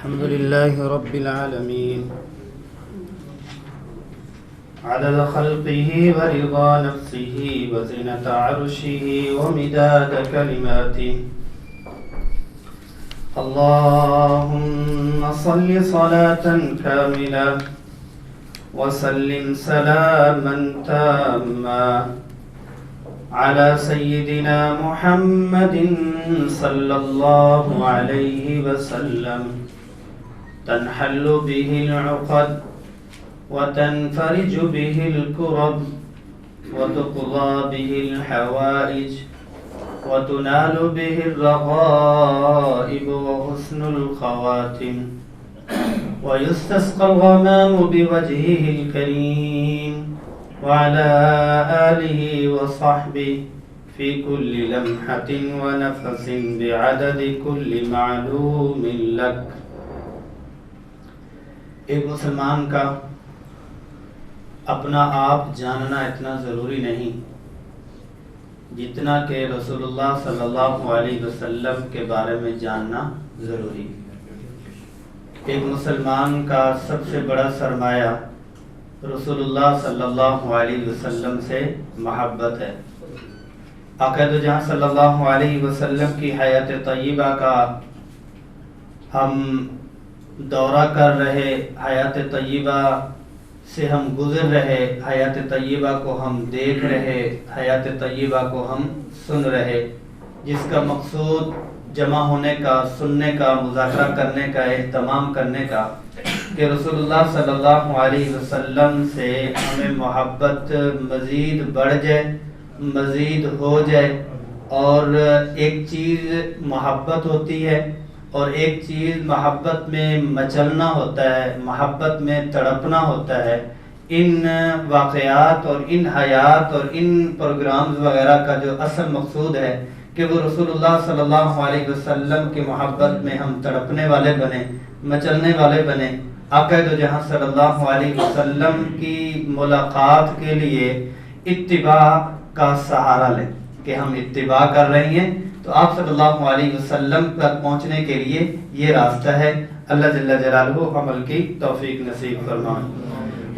الحمد لله رب العالمين عدد خلقه ورضا نفسه وزنة عرشه ومداد كلماته اللهم صل صلاة كاملة وسلم سلاما تاما على سيدنا محمد صلى الله عليه وسلم تنحل به العقد وتنفرج به الكرب وتقضى به الحوائج وتنال به الرغائب وحسن الخواتم ويستسقى الغمام بوجهه الكريم وعلى آله وصحبه في كل لمحة ونفس بعدد كل معلوم لك. ایک مسلمان کا اپنا آپ جاننا اتنا ضروری نہیں جتنا کہ رسول اللہ صلی اللہ علیہ وسلم کے بارے میں جاننا ضروری. ایک مسلمان کا سب سے بڑا سرمایہ رسول اللہ صلی اللہ علیہ وسلم سے محبت ہے. آقا دو جہاں صلی اللہ علیہ وسلم کی حیات طیبہ کا ہم دورہ کر رہے، حیات طیبہ سے ہم گزر رہے، حیات طیبہ کو ہم دیکھ رہے، حیات طیبہ کو ہم سن رہے، جس کا مقصود جمع ہونے کا، سننے کا، مذاکرہ کرنے کا، اہتمام کرنے کا کہ رسول اللہ صلی اللہ علیہ وسلم سے ہمیں محبت مزید بڑھ جائے، مزید ہو جائے. اور ایک چیز محبت ہوتی ہے اور ایک چیز محبت میں مچلنا ہوتا ہے، محبت میں تڑپنا ہوتا ہے. ان واقعات اور ان حیات اور ان پروگرامز وغیرہ کا جو اصل مقصود ہے کہ وہ رسول اللہ صلی اللہ علیہ وسلم کی محبت میں ہم تڑپنے والے بنے، مچلنے والے بنے، آقا دو جہاں صلی اللہ علیہ وسلم کی ملاقات کے لیے اتباع کا سہارا لیں کہ ہم اتباع کر رہے ہیں. تو آپ صلی اللہ علیہ وسلم تک پہنچنے کے لیے یہ راستہ ہے. اللہ جل جلالہ عمل کی توفیق نصیب فرمائے.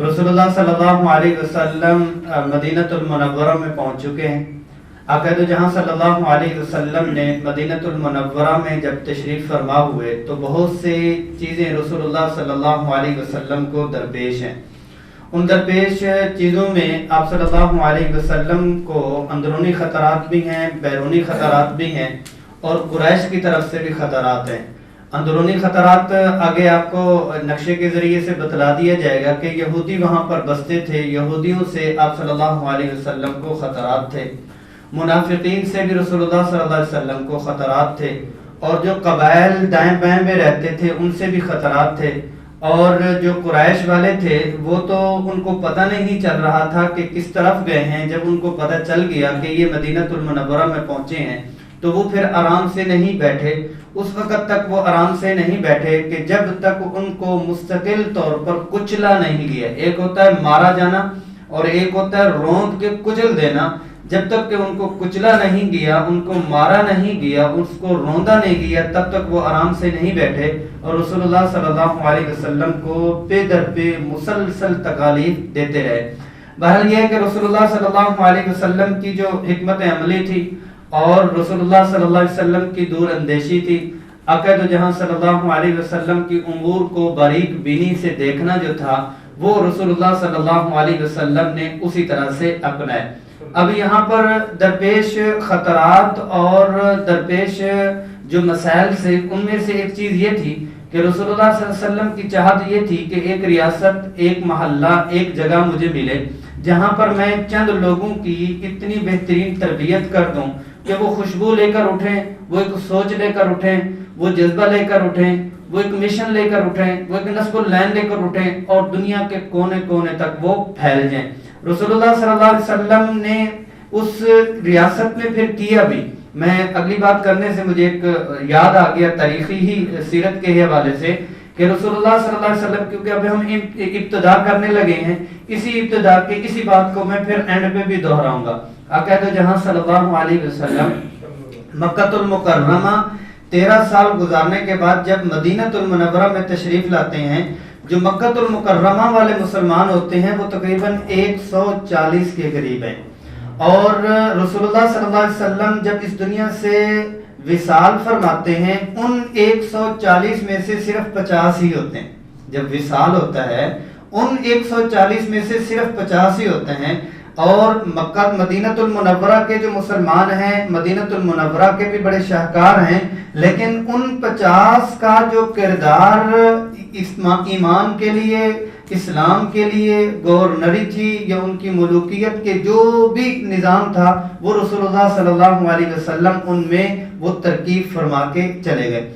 رسول اللہ صلی اللہ علیہ وسلم مدینہ المنورہ میں پہنچ چکے ہیں. آقا دو جہاں صلی اللہ علیہ وسلم نے مدینہ المنورہ میں جب تشریف فرما ہوئے تو بہت سے چیزیں رسول اللہ صلی اللہ علیہ وسلم کو درپیش ہیں. ان درپیش چیزوں میں آپ صلی اللہ علیہ وسلم کو اندرونی خطرات بھی ہیں، بیرونی خطرات بھی ہیں اور قریش کی طرف سے بھی خطرات ہیں. اندرونی خطرات آگے آپ کو نقشے کے ذریعے سے بتلا دیا جائے گا کہ یہودی وہاں پر بستے تھے، یہودیوں سے آپ صلی اللہ علیہ وسلم کو خطرات تھے، منافقین سے بھی رسول اللہ صلی اللہ علیہ وسلم کو خطرات تھے، اور جو قبائل دائیں بائیں میں رہتے تھے ان سے بھی خطرات تھے. اور جو قریش والے تھے وہ تو ان کو پتہ نہیں چل رہا تھا کہ کس طرف گئے ہیں. جب ان کو پتہ چل گیا کہ یہ مدینہ المنورہ میں پہنچے ہیں تو وہ پھر آرام سے نہیں بیٹھے. اس وقت تک وہ آرام سے نہیں بیٹھے کہ جب تک ان کو مستقل طور پر کچلا نہیں گیا. ایک ہوتا ہے مارا جانا اور ایک ہوتا ہے روند کے کچل دینا. جب تک کہ ان کو کچلا نہیں گیا، ان کو مارا نہیں گیا، اس کو روندا نہیں گیا، تب تک وہ آرام سے نہیں بیٹھے اور رسول اللہ صلی اللہ علیہ وسلم کو پے در پہ مسلسل تکالیف دیتے رہے. بہرحال یہ ہے کہ رسول اللہ صلی اللہ علیہ وسلم کی جو حکمت عملی تھی اور رسول اللہ صلی اللہ علیہ وسلم کی دور اندیشی تھی، آقا دو جہاں صلی اللہ علیہ وسلم کی امور کو باریک بینی سے دیکھنا جو تھا وہ رسول اللہ صلی اللہ علیہ وسلم نے اسی طرح سے اپنایا. اب یہاں پر درپیش خطرات اور درپیش جو مسائل سے ان میں سے ایک چیز یہ تھی کہ رسول اللہ صلی اللہ علیہ وسلم کی چاہت یہ تھی کہ ایک ریاست، ایک محلہ، ایک جگہ مجھے ملے جہاں پر میں چند لوگوں کی اتنی بہترین تربیت کر دوں کہ وہ خوشبو لے کر اٹھیں، وہ ایک سوچ لے کر اٹھیں، وہ جذبہ لے کر اٹھیں، وہ ایک مشن لے کر اٹھیں، وہ ایک نصب العین لے کر اٹھیں اور دنیا کے کونے کونے تک وہ پھیل جائیں. رسول اللہ صلی اللہ علیہ وسلم نے اس ریاست میں پھر کیا بھی. میں اگلی بات کرنے سے مجھے ایک یاد آ گیا تاریخی ہی سیرت کے حوالے سے کہ رسول اللہ صلی اللہ علیہ وسلم، کیونکہ اب ہم ابتدا کرنے لگے ہیں، اسی ابتدا کی اسی بات کو میں پھر اینڈ پہ بھی دہراؤں گا. آقا جہاں صلی اللہ علیہ وسلم مکہ المکرمہ 13 سال گزارنے کے بعد جب مدینہ المنورہ میں تشریف لاتے ہیں، جو مکہ المکرمہ والے مسلمان ہوتے ہیں وہ تقریباً 140 کے قریب ہیں، اور رسول اللہ صلی اللہ علیہ وسلم جب اس دنیا سے وصال فرماتے ہیں ان 140 میں سے صرف 50 ہی ہوتے ہیں. جب وصال ہوتا ہے ان 140 میں سے صرف 50 ہی ہوتے ہیں، اور مکہ مدینہ المنورہ کے جو مسلمان ہیں مدینہ المنورہ کے بھی بڑے شاہکار ہیں، لیکن ان 50 کا جو کردار ایمان کے لیے، اسلام کے لیے، گورنری تھی یا ان کی ملوکیت کے جو بھی نظام تھا، وہ رسول اللہ صلی اللہ علیہ وسلم ان میں وہ ترکیب فرما کے چلے گئے.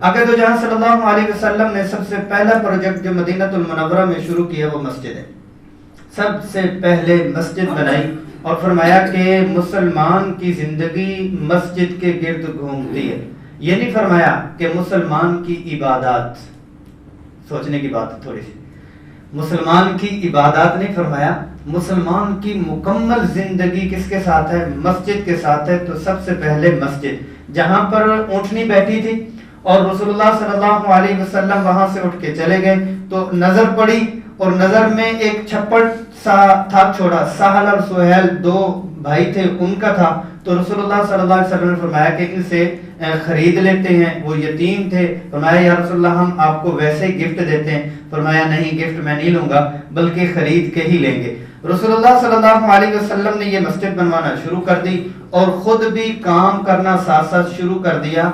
اگر تو جہاں صلی اللہ علیہ وسلم نے سب سے پہلا پروجیکٹ جو مدینہ المنورہ میں شروع کیا وہ مسجد ہے. سب سے پہلے مسجد بنائی اور فرمایا کہ مسلمان کی زندگی مسجد کے گرد گھومتی ہے. یہ نہیں فرمایا کہ مسلمان کی عبادات، سوچنے کی بات ہے تھوڑی سی، مسلمان کی عبادات نہیں فرمایا، مسلمان کی مکمل زندگی کس کے ساتھ ہے؟ مسجد کے ساتھ ہے. تو سب سے پہلے مسجد، جہاں پر اونٹنی بیٹھی تھی اور رسول اللہ صلی اللہ علیہ وسلم وہاں سے اٹھ کے چلے گئے تو نظر پڑی، اور نظر میں ایک چھپڑ سا تھا چھوڑا، سہل اور سہیل 2 بھائی تھے ان کا تھا. تو رسول اللہ صلی اللہ علیہ وسلم نے فرمایا کہ ان سے خرید لیتے ہیں. وہ یتیم تھے. فرمایا یا رسول اللہ ہم آپ کو ویسے گفٹ دیتے ہیں. فرمایا نہیں، گفٹ میں نہیں لوں گا بلکہ خرید کے ہی لیں گے. رسول اللہ صلی اللہ علیہ وسلم نے یہ مسجد بنوانا شروع کر دی اور خود بھی کام کرنا ساتھ ساتھ شروع کر دیا.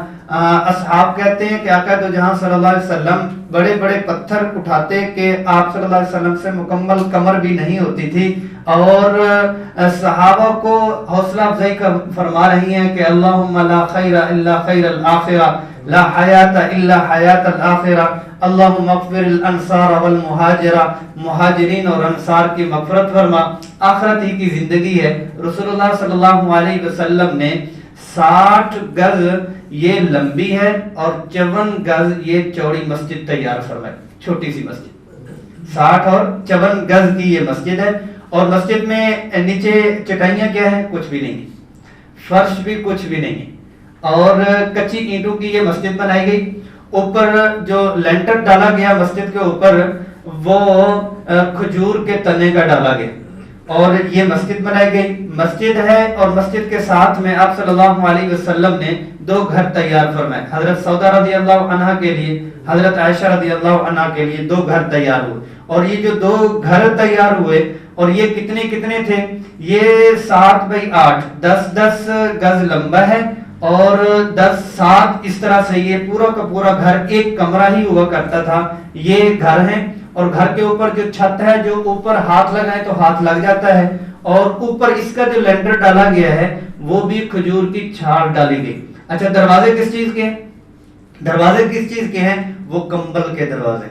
اصحاب کہتے ہیں کہ آقا دو جہاں صلی اللہ علیہ وسلم بڑے بڑے پتھر اٹھاتے کہ آپ صلی اللہ علیہ وسلم سے مکمل کمر بھی نہیں ہوتی تھی، اور صحابہ کو حوصلہ افزائی فرما رہی ہیں کہ اللہم لا خیر الا خیر الآخرہ، لا حیات الا حیات الآخرہ، اللہم اغفر الانصار والمہاجرہ، مہاجرین اور انصار کی مغفرت فرما. آخرت ہی کی زندگی ہے. رسول اللہ صلی اللہ علیہ وسلم نے 60 گز یہ لمبی ہے اور 54 گز یہ چوڑی مسجد تیار فرمائی. چھوٹی سی مسجد، 60 اور 54 گز کی یہ مسجد ہے. اور مسجد میں نیچے چٹائیاں کیا ہیں؟ کچھ بھی نہیں، فرش بھی کچھ بھی نہیں، اور کچی اینٹوں کی یہ مسجد بنائی گئی. اوپر جو لینٹر ڈالا گیا مسجد کے اوپر وہ کھجور کے تنے کا ڈالا گیا اور یہ مسجد بنائی گئی. مسجد ہے اور مسجد کے ساتھ میں آپ صلی اللہ علیہ وسلم نے 2 گھر تیار فرمائے. حضرت سودا رضی اللہ عنہا کے لیے، حضرت عائشہ رضی اللہ عنہا کے لیے 2 گھر تیار ہوئے. اور یہ جو 2 گھر تیار ہوئے اور یہ کتنے تھے؟ یہ 7 بائی 8، 10 گز لمبا ہے اور 10 اس طرح سے یہ پورا کا پورا گھر ایک کمرہ ہی ہوا کرتا تھا. یہ گھر ہیں اور گھر کے اوپر جو چھت ہے، جو اوپر ہاتھ لگائے تو ہاتھ لگ جاتا ہے، اور اوپر اس کا جو لینٹر ڈالا گیا ہے وہ بھی کھجور کی چھال ڈالی گئی. اچھا، دروازے کس چیز کے ہیں؟ دروازے کس چیز کے ہیں؟ وہ کمبل کے دروازے،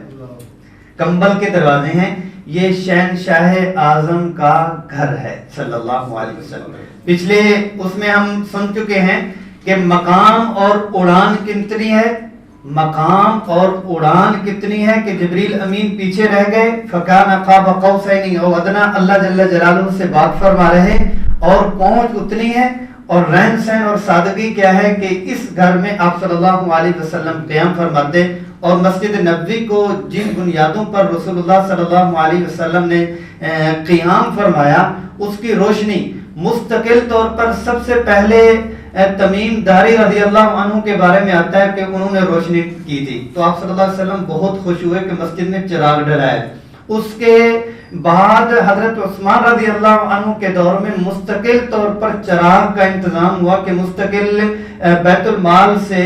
کمبل کے دروازے ہیں. یہ شہنشاہ اعظم کا گھر ہے صلی اللہ علیہ وسلم. پچھلے اس میں ہم سن چکے ہیں کہ مقام اور اڑان کتنی ہے، مقام اور اڑان کتنی ہے کہ جبریل امین پیچھے رہ گئے، فکان قاب قوسین او ادنا، اللہ جل جلالہ سے بات فرما رہے، اور پہنچ اتنی ہے. اور رہن سہن اور سادگی کیا ہے کہ اس گھر میں آپ صلی اللہ علیہ وسلم قیام فرماتے. اور مسجد نبوی کو جن بنیادوں پر رسول اللہ صلی اللہ علیہ وسلم نے قیام فرمایا، اس کی روشنی مستقل طور پر سب سے پہلے تمیم داری رضی اللہ عنہ کے بارے میں آتا ہے کہ انہوں نے روشنی کی تھی. تو آپ صلی اللہ علیہ وسلم بہت خوش ہوئے کہ مسجد میں چراغ ڈلائے. اس کے بعد حضرت عثمان رضی اللہ عنہ کے دور میں مستقل طور پر چراغ کا انتظام ہوا کہ مستقل بیت المال سے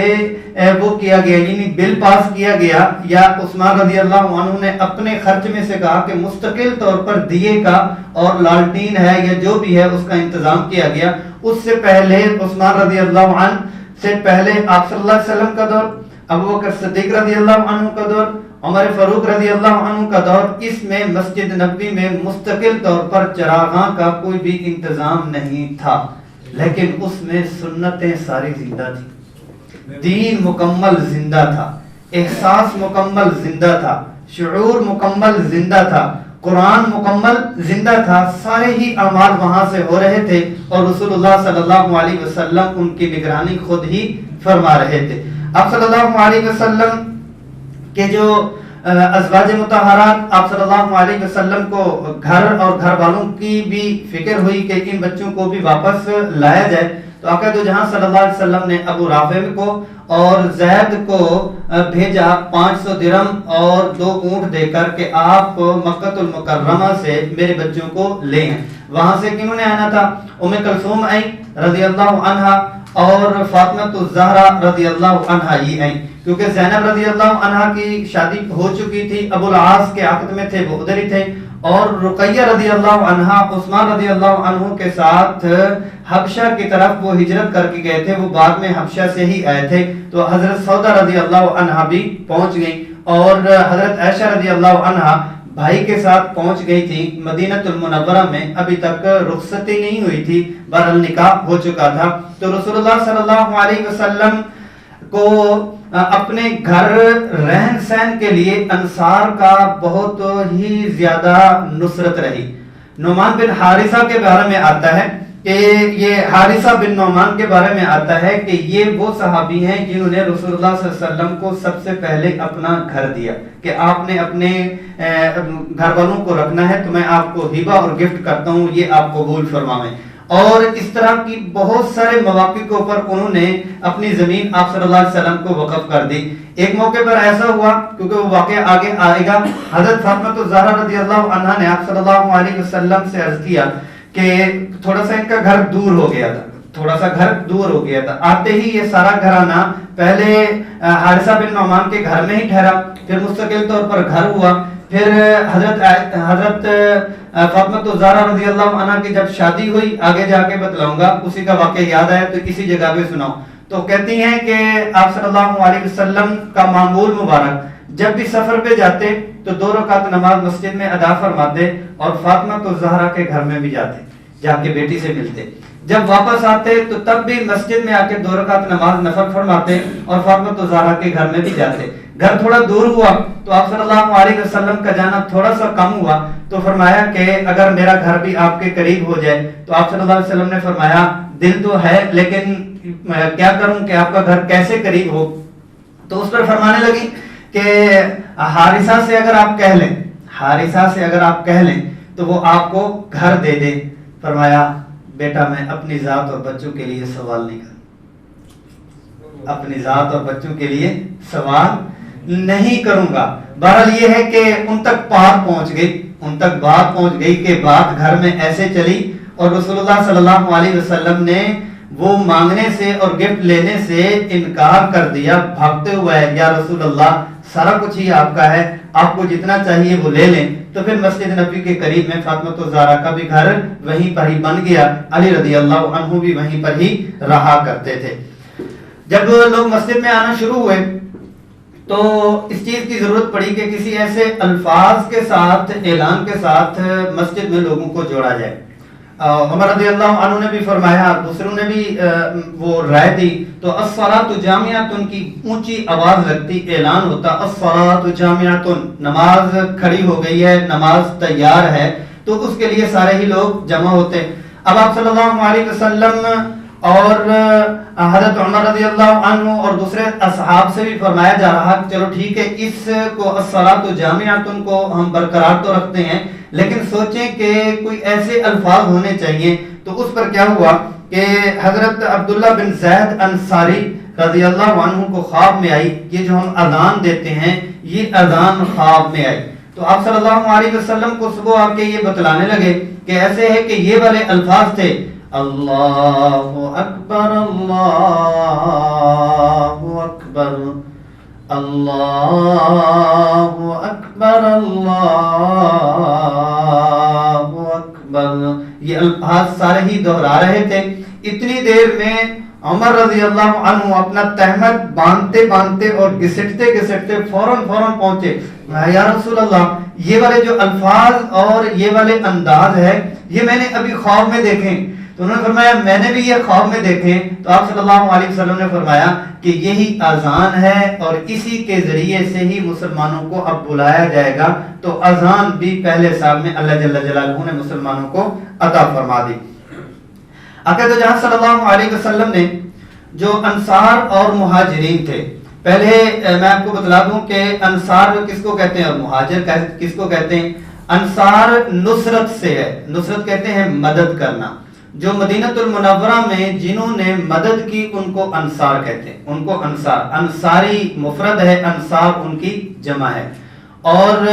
وہ کیا گیا، یعنی بل پاس کیا گیا، یا عثمان رضی اللہ عنہ نے اپنے خرچ میں سے کہا کہ مستقل طور پر دیے کا اور لالٹین ہے یا جو بھی ہے اس کا انتظام کیا گیا. اس سے پہلے عثمان رضی اللہ عنہ سے پہلے آپ صلی اللہ علیہ وسلم کا دور، ابو بکر صدیق رضی اللہ عنہ کا دور، عمر فاروق رضی اللہ عنہ کا دور، اس میں مسجد نبوی میں مستقل طور پر چراغاں کا کوئی بھی انتظام نہیں تھا، لیکن اس میں سنتیں ساری زندہ تھی، دین مکمل زندہ تھا، احساس مکمل زندہ تھا، شعور مکمل زندہ تھا، قرآن مکمل زندہ تھا. سارے ہی اعمال وہاں سے ہو رہے تھے اور رسول اللہ صلی اللہ علیہ وسلم ان کی نگرانی خود ہی فرما رہے تھے. آپ صلی اللہ علیہ وسلم کے جو ازواج مطہرات، آپ صلی اللہ علیہ وسلم کو گھر اور گھر والوں کی بھی فکر ہوئی کہ ان بچوں کو بھی واپس لایا جائے، تو آقا دو جہاں صلی اللہ علیہ وسلم نے ابو رافع کو اور زید کو بھیجا 500 درہم اور 2 اونٹ دے کر کہ آپ مکہ المکرمہ سے میرے بچوں کو لے ہیں۔ وہاں سے کنہوں نے آنا تھا؟ ام کلثوم آئی رضی اللہ عنہا اور فاطمہ الزہرا رضی اللہ عنہا یہ آئی، کیونکہ زینب رضی اللہ عنہا کی شادی ہو چکی تھی، ابو العاص کے عقد میں تھے، وہ ادھر ہی تھے، اور رقیہ رضی اللہ عنہا عثمان رضی اللہ عنہ کے ساتھ حبشہ کی طرف وہ ہجرت کر کے گئے تھے، وہ بعد میں حبشہ سے ہی آئے تھے، تو حضرت سودا رضی اللہ عنہا بھی پہنچ گئی، اور حضرت عائشہ رضی اللہ عنہا بھائی کے ساتھ پہنچ گئی تھی مدینہ المنورہ میں، ابھی تک رخصتی نہیں ہوئی تھی، بہرحال نکاح ہو چکا تھا۔ تو رسول اللہ صلی اللہ علیہ وسلم کو اپنے گھر رہن سہن کے لیے انصار کا بہت ہی زیادہ نصرت رہی۔ نعمان بن حارثہ کے بارے میں آتا ہے کہ یہ حارثہ بن نعمان کے بارے میں آتا ہے کہ یہ وہ صحابی ہیں جنہوں نے رسول اللہ صلی اللہ علیہ وسلم کو سب سے پہلے اپنا گھر دیا کہ آپ نے اپنے گھر والوں کو رکھنا ہے تو میں آپ کو ہبہ اور گفٹ کرتا ہوں، یہ آپ قبول فرمائیں۔ اور اس طرح کی بہت سارے مواقع کے اوپر انہوں نے اپنی زمین آپ صلی اللہ علیہ وسلم کو وقف کر دی۔ ایک موقع پر ایسا ہوا، کیونکہ وہ واقعہ آگے آئے گا، حضرت فاطمہ الزہرا رضی اللہ عنہا نے آپ صلی اللہ علیہ وسلم سے عرض کیا کہ تھوڑا سا ان کا گھر دور ہو گیا تھا، تھوڑا سا گھر دور ہو گیا تھا، آتے ہی یہ سارا گھرانہ پہلے حارثہ بن نعمان کے گھر میں ہی ٹھہرا، پھر مستقل طور پر گھر ہوا، پھر حضرت فاطمہ الزہرا رضی اللہ عنہ کی جب شادی ہوئی، آگے جا کے بتلاؤں گا، اسی کا واقعہ یاد آیا تو اسی جگہ پہ سناؤ، تو کہتی ہیں کہ آپ صلی اللہ علیہ وسلم کا معمول مبارک جب بھی سفر پہ جاتے تو 2 رکعت نماز مسجد میں ادا فرماتے اور فاطمہ الزہرا کے گھر میں بھی جاتے، جا کے بیٹی سے ملتے، جب واپس آتے تو تب بھی مسجد میں آ کے 2 رکعت نماز نفل فرماتے اور فاطمہ الزہرا کے گھر میں بھی جاتے۔ گھر تھوڑا دور ہوا تو آپ صلی اللہ علیہ وسلم کا جانا تھوڑا سا کم ہوا، تو فرمایا کہ اگر میرا گھر بھی آپ کے قریب ہو جائے، تو آپ صلی اللہ علیہ وسلم نے فرمایا دل تو ہے لیکن کیا کروں کہ آپ کا گھر کیسے قریب ہو، تو اس پر فرمانے لگی کہ حارثہ سے اگر آپ کہہ لیں، حارثہ سے اگر آپ کہہ لیں تو وہ آپ کو گھر دے دے۔ فرمایا بیٹا میں اپنی ذات اور بچوں کے لیے سوال نہیں کروں، اپنی ذات اور بچوں کے لیے سوال نہیں کروں گا۔ بہرحال یہ ہے کہ ان تک بات پہنچ گئی، ان تک بات پہنچ گئی کہ بات گھر میں ایسے چلی، اور رسول اللہ صلی اللہ علیہ وسلم نے وہ مانگنے سے اور گفٹ لینے سے انکار کر دیا، بھاگتے ہوئے یا رسول اللہ سارا کچھ ہی آپ کا ہے، آپ کو جتنا چاہیے وہ لے لیں۔ تو پھر مسجد نبی کے قریب میں فاطمہ الزہرا کا بھی گھر وہیں پر ہی بن گیا، علی رضی اللہ عنہ بھی وہیں پر ہی رہا کرتے تھے۔ جب لوگ مسجد میں آنا شروع ہوئے تو اس چیز کی ضرورت پڑی کہ کسی ایسے الفاظ کے ساتھ، اعلان کے ساتھ مسجد میں لوگوں کو جوڑا جائے۔ عمر رضی اللہ عنہ نے بھی فرمایا، دوسروں نے بھی وہ رائے دی، تو الصلاۃ جامعۃ کی اونچی آواز لگتی، اعلان ہوتا الصلاۃ جامعۃ، نماز کھڑی ہو گئی ہے، نماز تیار ہے، تو اس کے لیے سارے ہی لوگ جمع ہوتے۔ اب آپ صلی اللہ علیہ وسلم اور حضرت عمر رضی اللہ عنہ اور دوسرے اصحاب سے بھی فرمایا جا رہا کہ چلو ٹھیک ہے، اس کو الصلاۃ جامعۃ کو ہم برقرار تو رکھتے ہیں، لیکن سوچیں کہ کوئی ایسے الفاظ ہونے چاہیے۔ تو اس پر کیا ہوا کہ حضرت عبداللہ بن زید انصاری رضی اللہ عنہ کو خواب میں آئی، یہ جو ہم اذان دیتے ہیں یہ اذان خواب میں آئی، تو آپ صلی اللہ علیہ وسلم کو صبح آ کے یہ بتلانے لگے کہ ایسے ہے کہ یہ والے الفاظ تھے، اللہ اکبر اللہ اکبر اللہ اکبر اللہ اکبر، یہ الفاظ سارے ہی دہرا رہے تھے۔ اتنی دیر میں عمر رضی اللہ عنہ اپنا تہمت باندھتے باندھتے اور گھسٹتے گھسٹتے فوراً پہنچے، یا رسول اللہ یہ والے جو الفاظ اور یہ والے انداز ہے یہ میں نے ابھی خواب میں دیکھے۔ تو انہوں نے فرمایا میں نے بھی یہ خواب میں دیکھے۔ تو آپ صلی اللہ علیہ وسلم نے فرمایا کہ یہی اذان ہے اور اسی کے ذریعے سے ہی مسلمانوں کو اب بلایا جائے گا۔ تو اذان بھی پہلے سال میں اللہ جل جلالہ نے مسلمانوں کو عطا فرما دی۔ آقا تو جہاں صلی اللہ علیہ وسلم نے جو انصار اور مہاجرین تھے پہلے میں آپ کو بتلا دوں کہ انصار کس کو کہتے ہیں اور مہاجر کس کو کہتے ہیں. انصار نصرت سے ہے. نصرت کہتے ہیں مدد کرنا. جو مدینہ المنورہ میں جنہوں نے مدد کی ان کو انصار کہتے ہیں. ان کو انصار، انصاری مفرد ہے، انصار ان کی جمع ہے. اور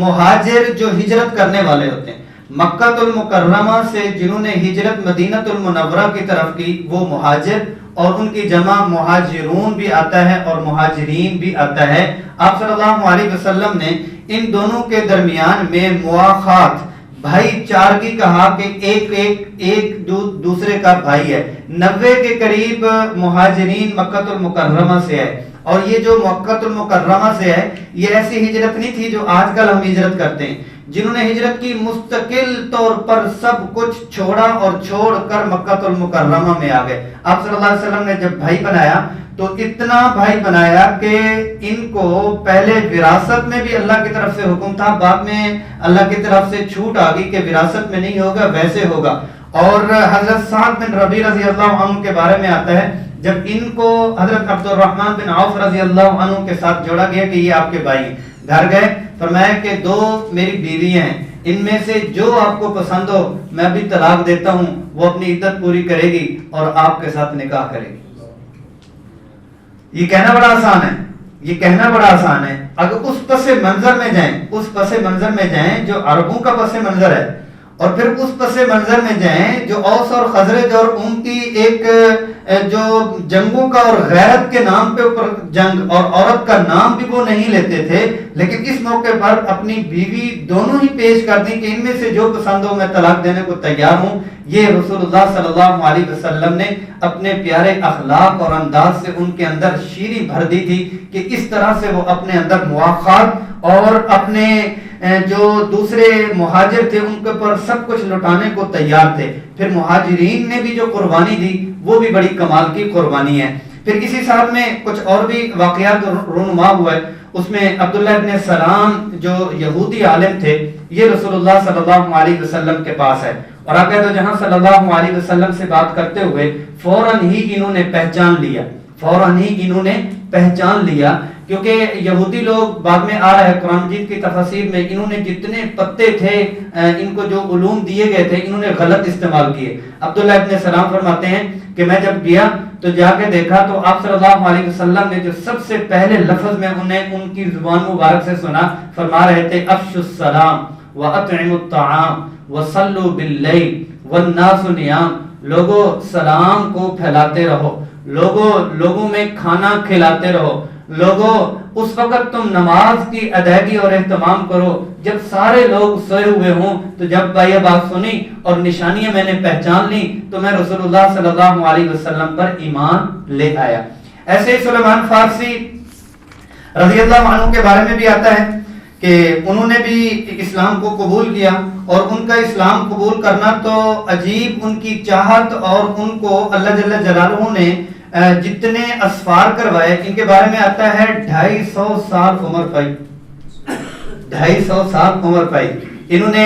مہاجر جو ہجرت کرنے والے ہوتے ہیں، مکہ المکرمہ سے جنہوں نے ہجرت مدینہ المنورہ کی طرف کی وہ مہاجر، اور ان کی جمع مہاجرون بھی آتا ہے اور مہاجرین بھی آتا ہے. آپ صلی اللہ علیہ وسلم نے ان دونوں کے درمیان میں مواخات، بھائی چارگی کہا کہ ایک دوسرے کا بھائی ہے. 90 کے قریب مہاجرین مکہ المکرمہ سے ہے، اور یہ جو مکہ المکرمہ سے ہے یہ ایسی ہجرت نہیں تھی جو آج کل ہم ہجرت کرتے ہیں. جنہوں نے ہجرت کی مستقل طور پر سب کچھ چھوڑا اور چھوڑ کر مکہ المکرمہ میں آ گئے. آپ صلی اللہ علیہ وسلم نے جب بھائی بنایا تو اتنا بھائی بنایا کہ ان کو پہلے وراثت میں بھی اللہ کی طرف سے حکم تھا، بعد میں اللہ کی طرف سے چھوٹ آ گئی کہ وراثت میں نہیں ہوگا ویسے ہوگا. اور حضرت سعد بن ربیع رضی اللہ عنہ کے بارے میں آتا ہے جب ان کو حضرت عبد الرحمن بن عوف رضی اللہ عنہ کے ساتھ جوڑا گیا کہ یہ آپ کے بھائی ہیں، گھر گئے فرمایا کہ 2 میری بیویاں ہیں، ان میں سے جو آپ کو پسند ہو میں بھی طلاق دیتا ہوں، وہ اپنی عدت پوری کرے گی اور آپ کے ساتھ نکاح کرے گی. یہ کہنا بڑا آسان ہے، یہ کہنا بڑا آسان ہے. اگر اس پس منظر میں جائیں، اس پس منظر میں جائیں جو عربوں کا پس منظر ہے، اور پھر اس پس منظر میں جائیں جو اوس اور خزرج اور ان کی ایک جو جنگوں کا اور غیرت کے نام پہ اوپر جنگ، اور عورت کا نام بھی وہ نہیں لیتے تھے، لیکن اس موقع پر اپنی بیوی دونوں ہی پیش کر دیں کہ ان میں سے جو پسند ہو میں طلاق دینے کو تیار ہوں. یہ رسول اللہ صلی اللہ علیہ وسلم نے اپنے پیارے اخلاق اور انداز سے ان کے اندر شیریں بھر دی تھی کہ اس طرح سے وہ اپنے اندر مواخات اور اپنے جو دوسرے مہاجر تھے ان کے پر سب کچھ لٹانے کو تیار تھے. پھر مہاجرین نے بھی جو قربانی دی وہ بھی بڑی کمال کی قربانی ہے. پھر اسی ساتھ میں کچھ اور بھی واقعات رونما ہوئے. اس میں عبداللہ ابن سلام جو یہودی عالم تھے، یہ رسول اللہ صلی اللہ علیہ وسلم کے پاس ہے، اور آقا دو جہاں صلی اللہ علیہ وسلم سے بات کرتے ہوئے فوراً ہی انہوں نے پہچان لیا، فوراً ہی انہوں نے پہچان لیا، کیونکہ یہودی لوگ بعد میں آ رہا ہے قرآن مجید کی تفاسیر میں انہوں نے جتنے پتے تھے ان کو جو علوم دیے گئے تھے انہوں نے غلط استعمال کیے. عبداللہ ابن سلام فرماتے ہیں کہ میں جب گیا تو جا کے دیکھا تو آپ صلی اللہ علیہ وسلم نے جو سب سے پہلے لفظ میں انہیں ان کی زبان مبارک سے سنا، فرما رہے تھے افشوا السلام واطعموا الطعام وصلوا باللیل والناس نیام. لوگوں سلام کو پھیلاتے رہو، لوگوں میں کھانا کھلاتے رہو، لوگوں اس وقت تم نماز کی ادائیگی اور اہتمام کرو جب سارے لوگ سوئے ہوئے ہوں. تو جب یہ بات سنی اور نشانیاں میں نے پہچان لی تو میں رسول اللہ صلی اللہ علیہ وسلم پر ایمان لے آیا. ایسے ہی سلیمان فارسی رضی اللہ عنہ کے بارے میں بھی آتا ہے کہ انہوں نے بھی اسلام کو قبول کیا، اور ان کا اسلام قبول کرنا تو عجیب ان کی چاہت، اور ان کو اللہ جل جلالہ نے جتنے اسفار کروائے ان کے بارے میں آتا ہے 250 سال عمر پائی، 250 سال عمر پائی. انہوں نے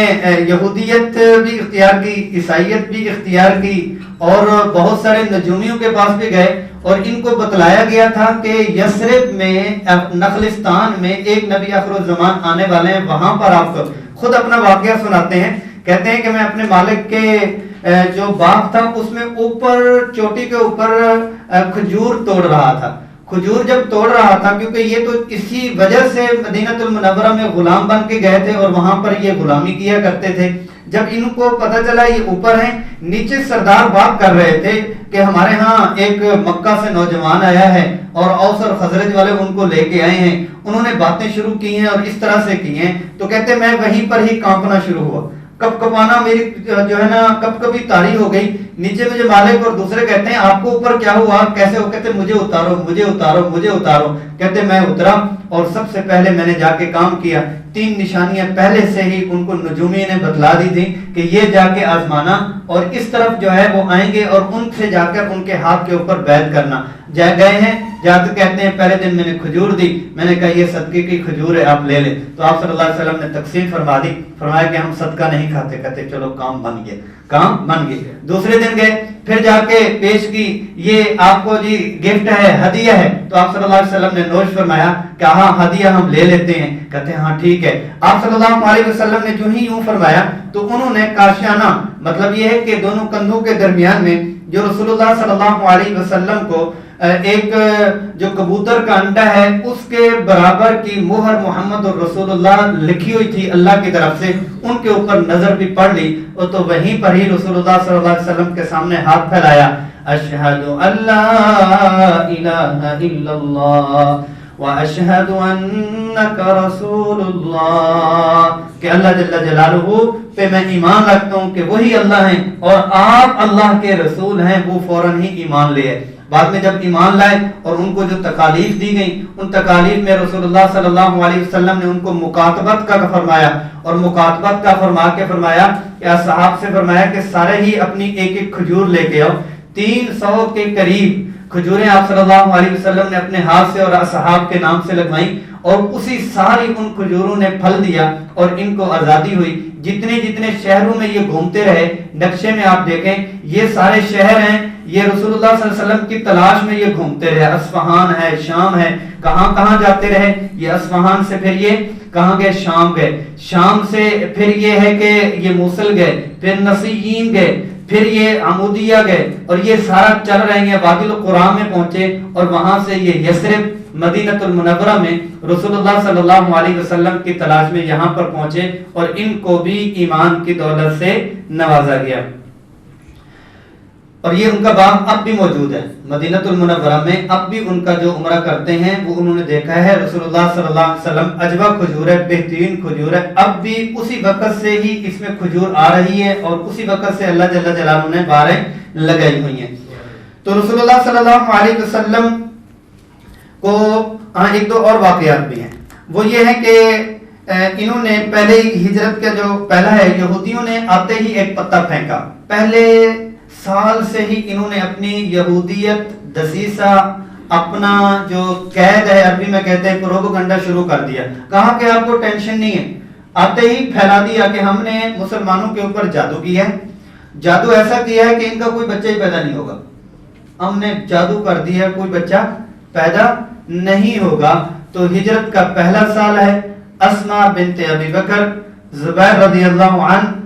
یہودیت بھی اختیار کی، عیسائیت بھی اختیار کی، اور بہت سارے نجومیوں کے پاس بھی گئے، اور ان کو بتلایا گیا تھا کہ یثرب میں نخلستان میں ایک نبی آخر الزمان آنے والے ہیں، وہاں پر آپ خود اپنا واقعہ سناتے ہیں. کہتے ہیں کہ میں اپنے مالک کے جو باغ تھا اس میں اوپر چوٹی کے اوپر کھجور توڑ رہا تھا. کھجور جب توڑ رہا تھا کیونکہ یہ تو اسی وجہ سے مدینہ المنورہ میں غلام بن کے گئے تھے اور وہاں پر یہ غلامی کیا کرتے تھے. جب ان کو پتہ چلا یہ اوپر ہیں، نیچے سردار بات کر رہے تھے کہ ہمارے ہاں ایک مکہ سے نوجوان آیا ہے اور اوس اور خزرج والے ان کو لے کے آئے ہیں. انہوں نے باتیں شروع کی ہیں اور اس طرح سے کی ہیں. تو کہتے میں وہیں پر ہی کانپنا شروع ہوا، کب کبانا میری جو ہے نا کب کبھی تاری ہو گئی. نیچے مجھے مالک اور دوسرے کہتے ہیں آپ کو اوپر کیا ہوا، کیسے ہو؟ کہتے مجھے اتارو مجھے اتارو مجھے اتارو. کہتے میں اترا اور سب سے پہلے میں نے جا کے کام کیا. 3 نشانیاں پہلے سے ہی ان کو نجومی نے بتلا دی تھی کہ یہ جا کے آزمانا اور اس طرف جو ہے وہ آئیں گے اور ان سے جا کر ان کے ہاتھ کے اوپر بیعت کرنا. گئے ہیں جاتے کہتے ہیں پہلے دن میں نے کھجور دی، میں نے کہا یہ صدقے کی کھجور ہے آپ لے لیں، تو آپ صلی اللہ علیہ وسلم نے تقسیم فرما دی، فرمایا کہ ہم صدقہ نہیں کھاتے، کہتے چلو کام بن گئے، کام بن گئے۔ دوسرے دن گئے، پھر جا کے پیش کی، یہ آپ کو جی گفٹ ہے، ہدیہ ہے، تو آپ صلی اللہ علیہ وسلم نے نوش فرمایا کہ ہاں ہدیہ ہم لے لیتے ہیں، کہتے ہیں ہاں ٹھیک ہے۔ آپ صلی اللہ علیہ وسلم نے جو ہی یوں فرمایا تو انہوں نے کاشیانہ، مطلب یہ ہے کہ دونوں کندھوں کے درمیان میں جو رسول اللہ صلی اللہ علیہ وسلم کو ایک جو کبوتر کا انڈا ہے اس کے برابر کی مہر محمد رسول اللہ لکھی ہوئی تھی اللہ کی طرف سے، ان کے اوپر نظر بھی پڑ لی، اور تو وہیں پر ہی رسول اللہ صلی اللہ علیہ وسلم کے سامنے ہاتھ پھیلایا، اشہد ان لا الہ الا اللہ واشہد انک رسول اللہ، کہ اللہ جل جلالہ پہ میں ایمان رکھتا ہوں کہ وہی اللہ ہیں اور آپ اللہ کے رسول ہیں، وہ فوراً ہی ایمان لے آئے۔ بعد میں جب ایمان لائے اور ان کو جو تکالیف دی گئی، ان تکالیف میں رسول اللہ صلی اللہ علیہ وسلم نے ان کو مکاتبت کا فرمایا، اور مکاتبت کا فرما کے فرمایا کہ اصحاب سے فرمایا کہ سارے ہی اپنی ایک ایک کھجور لے کے آؤ۔ 300 کے قریب کھجوریں آپ صلی اللہ علیہ وسلم نے اپنے ہاتھ سے اور اصحاب کے نام سے لگوائیں، اور اسی ساری ان کھجوروں نے پھل دیا اور ان کو آزادی ہوئی۔ جتنے جتنے شہروں میں یہ گھومتے رہے، نقشے میں آپ دیکھیں یہ سارے شہر ہیں، یہ رسول اللہ صلی اللہ علیہ وسلم کی تلاش میں یہ گھومتے رہے، اصفہان ہے، شام ہے، کہاں کہاں جاتے رہے، یہ اصفہان سے پھر یہ کہاں گئے، شام گئے، شام سے پھر یہ ہے کہ یہ موصل گئے، پھر نصیین گئے، پھر یہ عمودیہ گئے، اور یہ سارا چل رہے ہیں، وادی القرآن میں پہنچے، اور وہاں سے یہ یثرب مدینہ المنورہ میں رسول اللہ صلی اللہ علیہ وسلم کی تلاش میں یہاں پر پہنچے، اور ان کو بھی ایمان کی دولت سے نوازا گیا۔ اور یہ ان کا باغ اب بھی موجود ہے مدینہ المنورہ میں، اب بھی ان کا جو عمرہ کرتے ہیں وہ انہوں نے دیکھا ہے، رسول اللہ صلی اللہ علیہ وسلم اجوا کھجور ہے، بہترین کھجور ہے، اب بھی اسی وقت سے ہی اس میں کھجور آ رہی ہے، اور اسی وقت سے اللہ جل جلالہ نے باریں لگائی ہوئی ہیں۔ تو رسول اللہ صلی اللہ علیہ وسلم کو ایک دو اور واقعات بھی ہیں، وہ یہ ہے کہ انہوں نے پہلے ہجرت کا جو پہلا ہے، یہودیوں نے آتے ہی ایک پتا پھینکا، پہلے سال سے ہی انہوں نے اپنی یہودیت دسیسہ، اپنا جو قید ہے عربی میں کہتے ہیں پروپیگنڈا شروع کر دیا، کہا کہ آپ کو ٹینشن نہیں ہے، آتے ہی پھیلا دیا کہ ہم نے مسلمانوں کے اوپر جادو کیا ہے، جادو ایسا کیا ہے کہ ان کا کوئی بچہ ہی پیدا نہیں ہوگا، ہم نے جادو کر دیا ہے، کوئی بچہ پیدا نہیں ہوگا۔ تو ہجرت کا پہلا سال ہے، اسما بنت ابی بکر، زبیر رضی اللہ عنہ،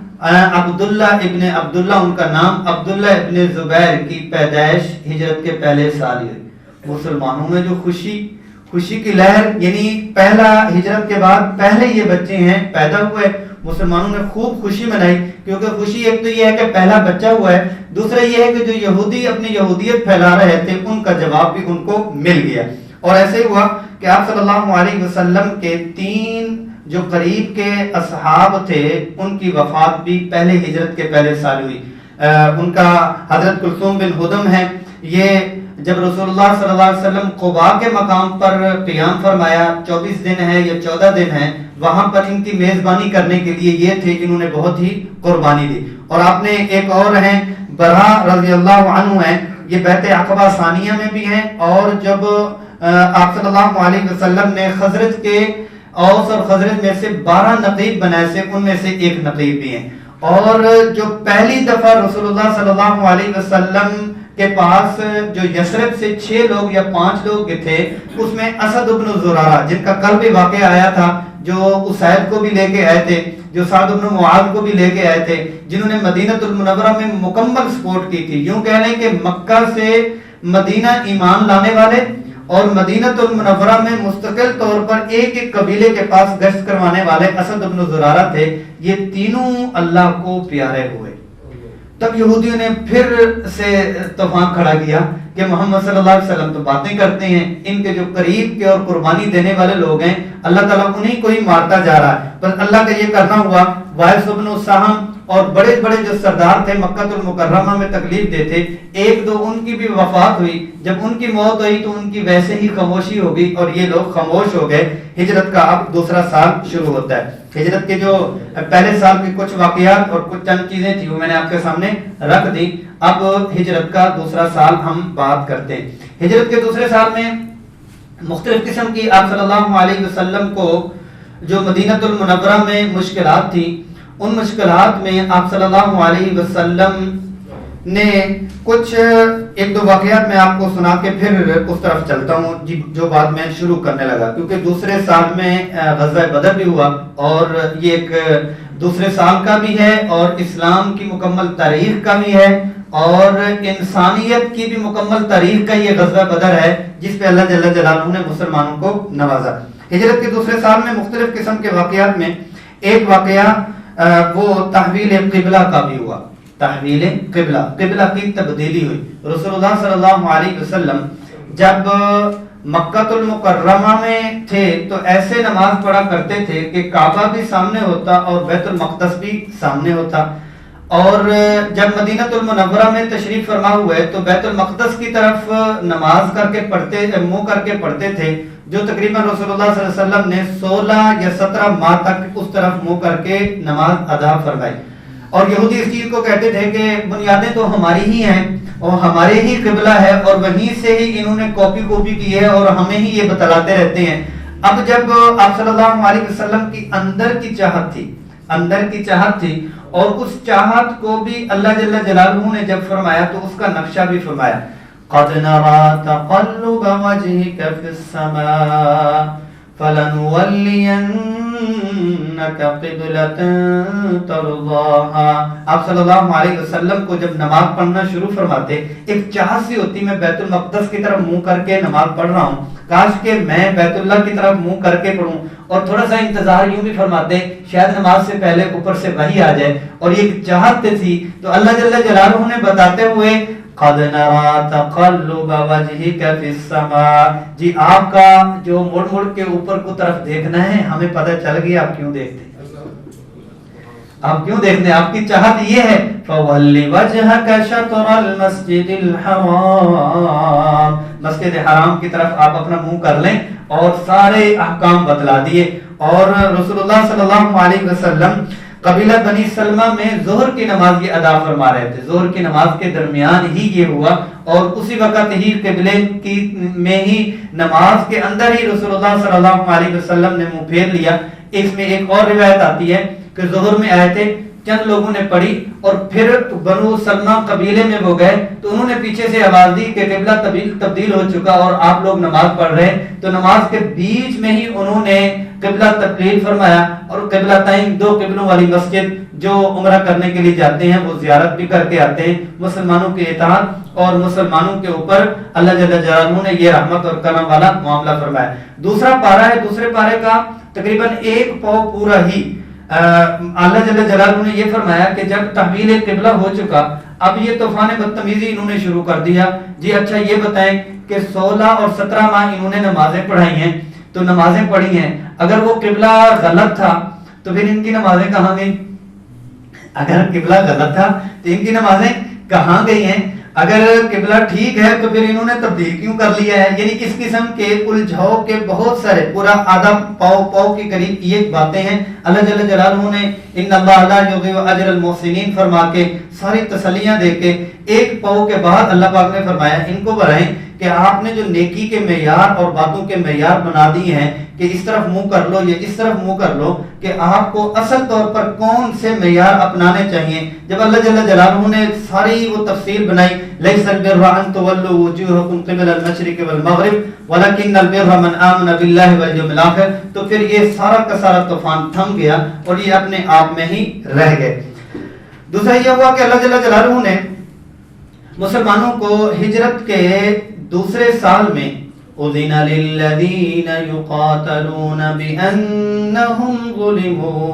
عبداللہ ابن عبداللہ ان کا نام، عبداللہ ابن زبیر کی پیدائش ہجرت کے پہلے سال ہوئی۔ مسلمانوں میں جو خوشی کی لہر، یعنی پہلا ہجرت کے بعد پہلے یہ بچے ہیں پیدا ہوئے، مسلمانوں نے خوب خوشی منائی، کیونکہ خوشی ایک تو یہ ہے کہ پہلا بچہ ہوا ہے، دوسرا یہ ہے کہ جو یہودی اپنی یہودیت پھیلا رہے تھے ان کا جواب بھی ان کو مل گیا۔ اور ایسے ہی ہوا کہ آپ صلی اللہ علیہ وسلم کے 3 جو قریب کے اصحاب تھے ان کی وفات بھی پہلے ہجرت کے پہلے سال ہوئی۔ ان کا حضرت کلثوم بن ہدم ہے، یہ جب رسول اللہ صلی اللہ علیہ وسلم قباء کے مقام پر قیام فرمایا، 24 دن ہے یا 14 دن ہے، وہاں پر ان کی میزبانی کرنے کے لیے یہ تھے جنہوں نے بہت ہی قربانی دی۔ اور آپ نے ایک اور ہیں برا رضی اللہ عنہ ہیں، یہ بیعت عقبہ ثانیہ میں بھی ہیں، اور جب آپ صلی اللہ علیہ وسلم نے خزرج کے اوس اور خزرج میں سے 12 نقیب بنائے سے ان میں سے ایک نقیب بھی ہیں۔ اور جو پہلی دفعہ رسول اللہ صلی اللہ علیہ وسلم کے پاس جو یثرب سے 6 لوگ یا 5 لوگ تھے، اس میں اسد بن زرارہ جن کا کل بھی واقعہ آیا تھا، جو اسید کو بھی لے کے آئے تھے، جو سعد بن معاذ کو بھی لے کے آئے تھے، جنہوں نے مدینہ المنورہ میں مکمل سپورٹ کی تھی۔ یوں کہہ لیں کہ مکہ سے مدینہ ایمان لانے والے اور مدینہ المنورہ میں مستقل طور پر ایک ایک قبیلے کے پاس گشت کروانے والے اسد بن زرارہ تھے، یہ تینوں اللہ کو پیارے ہوئے۔ تب یہودیوں نے پھر سے طوفان کھڑا کیا کہ محمد صلی اللہ علیہ وسلم تو باتیں کرتے ہیں، ان کے جو قریب کے اور قربانی دینے والے لوگ ہیں اللہ تعالیٰ انہیں کو ہی مارتا جا رہا ہے، بس اللہ کا یہ کرنا ہوا۔ وائس بن سہم اور بڑے بڑے جو سردار تھے مکہ المکرمہ میں تکلیف دیتے، ایک دو ان کی بھی وفات ہوئی، جب ان کی موت ہوئی تو ان کی ویسے ہی خاموشی ہو گئی اور یہ لوگ خاموش ہو گئے۔ ہجرت کا اب دوسرا سال شروع ہوتا ہے۔ ہجرت کے جو پہلے سال کے کچھ واقعات اور کچھ چند چیزیں تھی وہ میں نے آپ کے سامنے رکھ دی۔ اب ہجرت کا دوسرا سال ہم بات کرتے ہیں۔ ہجرت کے دوسرے سال میں مختلف قسم کی آپ صلی اللہ علیہ وسلم کو جو مدینہ المنورہ میں مشکلات تھی، ان مشکلات میں آپ صلی اللہ علیہ وسلم نے کچھ ایک دو واقعات میں آپ کو سنا کے پھر اس طرف چلتا ہوں جو بات میں شروع کرنے لگا، کیونکہ دوسرے سال میں غزوہ بدر بھی ہوا اور یہ ایک دوسرے سال کا بھی ہے اور اسلام کی مکمل تاریخ کا بھی ہے اور انسانیت کی بھی مکمل تاریخ کا یہ غزوہ بدر ہے جس پہ اللہ جل جلالہ نے مسلمانوں کو نوازا۔ ہجرت کے دوسرے سال میں مختلف قسم کے واقعات میں ایک واقعہ وہ تحویل قبلہ کا بھی ہوا۔ تحویل قبلہ، قبلہ کی تبدیلی ہوئی۔ رسول اللہ صلی اللہ علیہ وسلم جب مکہ المکرمہ میں تھے تو ایسے نماز پڑھا کرتے تھے کہ کعبہ بھی سامنے ہوتا اور بیت المقدس بھی سامنے ہوتا، اور جب مدینہ المنورہ میں تشریف فرما ہوئے تو بیت المقدس کی طرف نماز کر کے پڑھتے، منہ کر کے پڑھتے تھے، جو تقریباً رسول اللہ صلی اللہ علیہ وسلم نے 16 یا 17 ماہ تک اس طرف منہ کر کے نماز ادا فرمائی۔ اور یہودی اس چیز کو کہتے تھے کہ بنیادیں تو ہماری ہی ہیں اور ہمارے ہی قبلہ ہے اور وہیں سے ہی انہوں نے کاپی کی ہے اور ہمیں ہی یہ بتلاتے رہتے ہیں۔ اب جب آپ صلی اللہ علیہ وسلم کی اندر کی چاہت تھی اور اس چاہت کو بھی اللہ جل جلالہ نے جب فرمایا تو اس کا نقشہ بھی فرمایا۔ قَدْ نَرَى تَقَلُّبَ وَجْهِكَ فِي السَّمَاءِ فَلَنُوَلِّيَنَّكَ قِبْلَةً تَرْضَاهَا۔ آپ صلی اللہ علیہ وسلم کو جب نماز پڑھنا شروع فرماتے ایک چاہت سی ہوتی میں بیت المقدس کی طرف منہ کر کے نماز پڑھ رہا ہوں، کاش کہ میں بیت اللہ کی طرف منہ کر کے پڑھوں، اور تھوڑا سا انتظار یوں بھی فرماتے شاید نماز سے پہلے اوپر سے وحی آ جائے، اور یہ ایک چاہت تھی۔ تو اللہ جل جلالہ نے بتاتے ہوئے قَدْ نَرَى تَقَلُّبَ وَجْهِكَ فِي السَّمَاءِ، جی آپ کا جو مڑ مڑ کے اوپر کو طرف دیکھنا ہے ہمیں پتہ چل گیا آپ کیوں دیکھتے ہیں، آپ کیوں دیکھتے ہیں، آپ کی چاہت یہ ہے۔ فَوَلِّ وَجْهَكَ شَطْرَ الْمَسْجِدِ الْحَرَامِ، مسجد حرام کی طرف آپ اپنا منہ کر لیں، اور سارے احکام بتلا دیے۔ اور رسول اللہ صلی اللہ علیہ وسلم قبیلہ بنی سلمہ میں ظہر کی نماز یہ ادا فرما رہے تھے، ظہر کی نماز کے درمیان ہی یہ ہوا، اور اسی وقت ہی قبلے کی میں ہی نماز کے اندر ہی رسول اللہ صلی اللہ علیہ وسلم نے منہ پھیر لیا۔ اس میں ایک اور روایت آتی ہے کہ ظہر میں آئے تھے، چند لوگوں نے پڑھی اور پھر بنو سلمہ قبیلے میں وہ گئے تو انہوں نے پیچھے سے آواز دی کہ قبلہ تبدیل ہو چکا اور آپ لوگ نماز پڑھ رہے ہیں، تو نماز کے بیچ میں ہی انہوں نے قبلہ تبدیل فرمایا، اور قبلہ تائیں دو قبلوں والی مسجد جو عمرہ کرنے کے لیے جاتے ہیں وہ زیارت بھی کر کے آتے ہیں۔ مسلمانوں کے اطاعت اور مسلمانوں کے اوپر اللہ جل جلالہ نے یہ رحمت اور کرم والا معاملہ فرمایا۔ دوسرا پارہ ہے، دوسرے پارے کا تقریباً ایک پاؤ پورا ہی اللہ جل جلالہ نے یہ فرمایا کہ جب تحویل قبلہ ہو چکا اب یہ طوفان بدتمیزی انہوں نے شروع کر دیا۔ جی اچھا یہ بتائیں کہ 16 اور 17 ماہ انہوں نے نمازیں پڑھائی ہیں، تو نمازیں پڑھی ہیں، اگر وہ قبلہ غلط تھا تو پھر ان کی نمازیں کہاں گئیں؟ اگر قبلہ غلط تھا تو ان کی نمازیں کہاں گئی ہیں؟ اگر قبلہ ٹھیک ہے تو پھر انہوں نے تبدیل کیوں کر لیا ہے؟ یعنی اس قسم کے الجھاؤ کے بہت سارے پورا آدھا پاؤ کے قریب یہ باتیں ہیں۔ اللہ جل جلالہ نے ان اللہ لا یضیع اجر المحسنین فرما کے ساری تسلیاں دے کے ایک پاؤ کے بعد اللہ پاک نے فرمایا ان کو بتائیں کہ آپ نے جو نیکی کے معیار اور باتوں کے معیار بنا دیے ہیں کہ اس طرف منہ کر لو یا اس طرف منہ کر لو، کہ آپ کو اصل طور پر کون سے معیار اپنانے چاہیے۔ جب اللہ جل جلالہ نے ساری وہ تفصیل بنائی، لیس البر ان تولوا وجوهکم قبل المشرق والمغرب ولکن البر من آمن باللہ والیوم الآخر، تو پھر یہ سارا کا سارا طوفان تھم گیا اور یہ اپنے آپ میں ہی رہ گئے۔ دوسرا یہ ہوا کہ اللہ جل جلالہ نے مسلمانوں کو ہجرت کے دوسرے سال میں اذن للذین یقاتلون بانہم ظلموا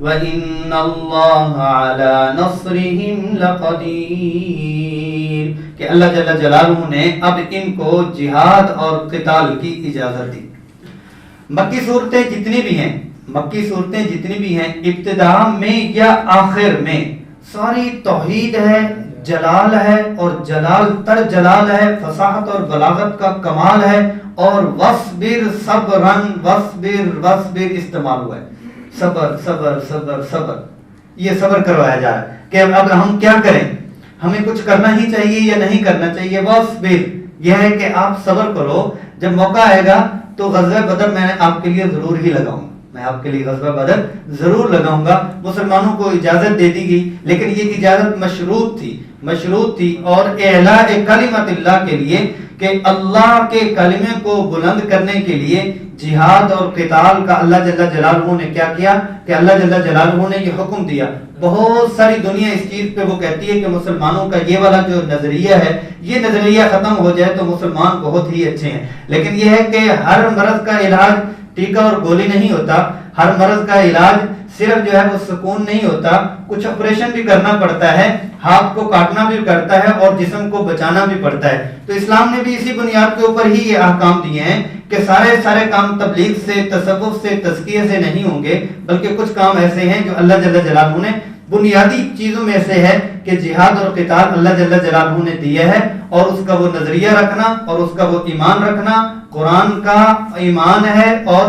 وان اللہ علی نصرہم لقدیر، کہ اللہ جل جلالہ نے اب ان کو جہاد اور قتال کی اجازت دی۔ مکی صورتیں جتنی بھی ہیں مکی صورتیں جتنی بھی ہیں ابتدا میں یا آخر میں ساری توحید ہے، جلال ہے، اور جلال تر جلال ہے، فصاحت اور بلاغت کا کمال ہے، اور وصبر صبرن وصبر وصبر استعمال ہوا ہے، صبر صبر صبر صبر، یہ صبر کروایا جا رہا ہے کہ اب ہم کیا کریں، ہمیں کچھ کرنا ہی چاہیے یا نہیں کرنا چاہیے. وصبر یہ ہے کہ آپ صبر کرو، جب موقع آئے گا تو غزوہ بدر میں آپ کے لیے ضرور ہی لگاؤں گا، میں آپ کے لیے غزوہ بدر ضرور لگاؤں گا. مسلمانوں کو اجازت دے دی گئی، لیکن یہ اجازت مشروط تھی اور اعلاء کلمت اللہ کے لیے، کہ اللہ کے کلمے کو بلند کرنے کے لیے جہاد اور قتال کا اللہ جل جلالہ نے کیا کیا کہ اللہ جل جلالہ نے یہ حکم دیا. بہت ساری دنیا اس چیز پہ وہ کہتی ہے کہ مسلمانوں کا یہ والا جو نظریہ ہے، یہ نظریہ ختم ہو جائے تو مسلمان بہت ہی اچھے ہیں. لیکن یہ ہے کہ ہر مرض کا علاج ٹیکا اور گولی نہیں ہوتا، ہر مرض کا علاج صرف جو ہے وہ سکون نہیں ہوتا، کچھ آپریشن بھی کرنا پڑتا ہے، ہاتھ کو کاٹنا بھی پڑتا ہے اور جسم کو بچانا بھی پڑتا ہے. تو اسلام نے بھی اسی بنیاد کے اوپر ہی یہ احکام دیے ہیں کہ سارے کام تبلیغ سے، تصوف سے، تزکیے سے نہیں ہوں گے، بلکہ کچھ کام ایسے ہیں جو اللہ جل جلالہ نے بنیادی چیزوں میں سے ہے کہ جہاد اور قتال اللہ جل جلالہ نے دیا ہے، اور اس کا وہ نظریہ رکھنا اور اس کا وہ ایمان رکھنا. قرآن کا ایمان ہے اور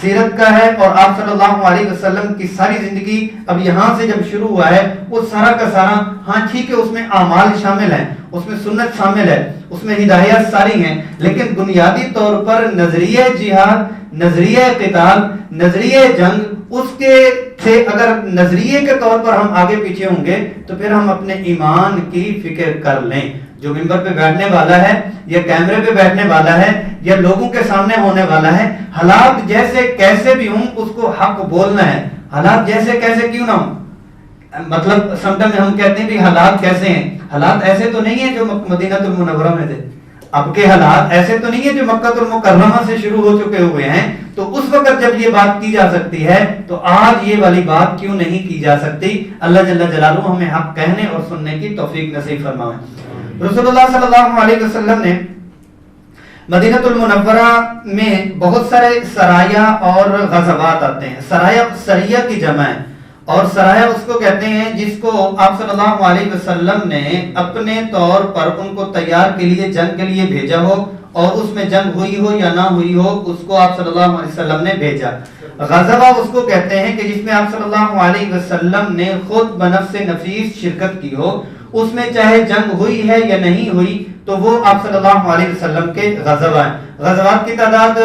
سیرت کا ہے، اور آپ صلی اللہ علیہ وسلم کی ساری زندگی اب یہاں سے جب شروع ہوا ہے وہ سارا کا سارا، ہاں ٹھیک ہے اس میں اعمال شامل ہیں، اس میں سنت شامل ہے، اس میں ہدایات ساری ہیں، لیکن بنیادی طور پر نظریہ جہاد، نظریہ قتال، نظریہ جنگ، اس کے سے اگر نظریے کے طور پر ہم آگے پیچھے ہوں گے تو پھر ہم اپنے ایمان کی فکر کر لیں. جو منبر پہ بیٹھنے والا ہے یا کیمرے پہ بیٹھنے والا ہے یا لوگوں کے سامنے ہونے والا ہے، حالات جیسے کیسے بھی ہوں اس کو حق بولنا ہے. حالات جیسے کیسے کیوں نہ ہوں، مطلب سمجھا میں ہم کہتے ہیں کہ حالات کیسے ہیں، حالات ایسے تو نہیں ہیں جو مدینہ المنورہ میں تھے، اب کے حالات ایسے تو نہیں ہیں جو مکہ المکرمہ سے شروع ہو چکے ہوئے ہیں. تو اس وقت جب یہ بات کی جا سکتی ہے تو آج یہ والی بات کیوں نہیں کی جا سکتی. اللہ جل جلالہ ہمیں حق کہنے اور سننے کی توفیق نصیب فرمائے. رسول اللہ صلی اللہ علیہ وسلم نے مدینہ المنورہ میں بہت سارے سرایا اور غزوات آتے ہیں. سریہ کی جمع ہے، اور سرایا اس کو کہتے ہیں جس کو آپ صلی اللہ علیہ وسلم نے اپنے طور پر ان کو تیار کے لیے، جنگ کے لیے بھیجا ہو، اور اس میں جنگ ہوئی ہو یا نہ ہوئی ہو اس کو آپ صلی اللہ علیہ وسلم نے بھیجا. غزوہ اس کو کہتے ہیں کہ جس میں آپ صلی اللہ علیہ وسلم نے خود بنفس نفیس شرکت کی ہو، اس میں چاہے جنگ ہوئی ہے یا نہیں ہوئی تو وہ آپ صلی اللہ علیہ وسلم کے غزوہ ہیں. غزوات کی تعداد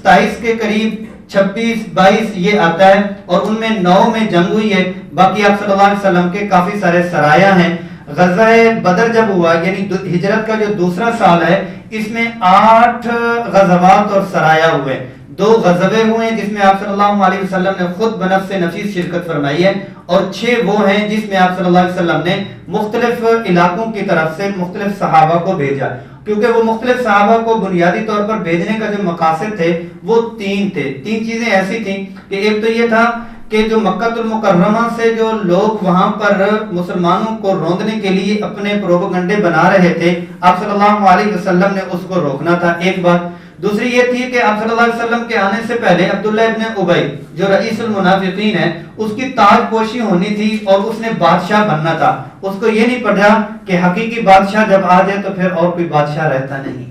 27 کے قریب، 26 22 یہ آتا ہے، اور ان میں 9 میں جنگ ہوئی ہے، باقی آپ صلی اللہ علیہ وسلم کے کافی سارے سرایا ہیں. غزوہ بدر جب ہوا یعنی ہجرت کا جو دوسرا سال ہے، اس میں 8 غزوات اور سرایا ہوئے. 2 غزوے ہوئے جس میں آپ صلی اللہ علیہ وسلم نے خود بنفس نفیس شرکت فرمائی ہے، اور 6 وہ ہیں جس میں آپ صلی اللہ علیہ وسلم نے مختلف علاقوں کی طرف سے مختلف صحابہ کو بھیجا. کیونکہ وہ مختلف صحابہ کو بنیادی طور پر بھیجنے کا جو مقاصد تھے وہ 3 تھے. 3 چیزیں ایسی تھیں کہ ایک تو یہ تھا کہ جو مکہ المکرمہ سے جو لوگ وہاں پر مسلمانوں کو روندنے کے لیے اپنے پروپیگنڈے بنا رہے تھے، آپ صلی اللہ علیہ وسلم نے اس کو روکنا تھا، ایک بات. دوسری یہ تھی کہ آپ صلی اللہ علیہ وسلم کے آنے سے پہلے عبداللہ ابن ابی جو رئیس المنافقین ہے، اس کی تاج پوشی ہونی تھی اور اس نے بادشاہ بننا تھا. اس کو یہ نہیں پڑھا کہ حقیقی بادشاہ جب آ جائے تو پھر اور کوئی بادشاہ رہتا نہیں.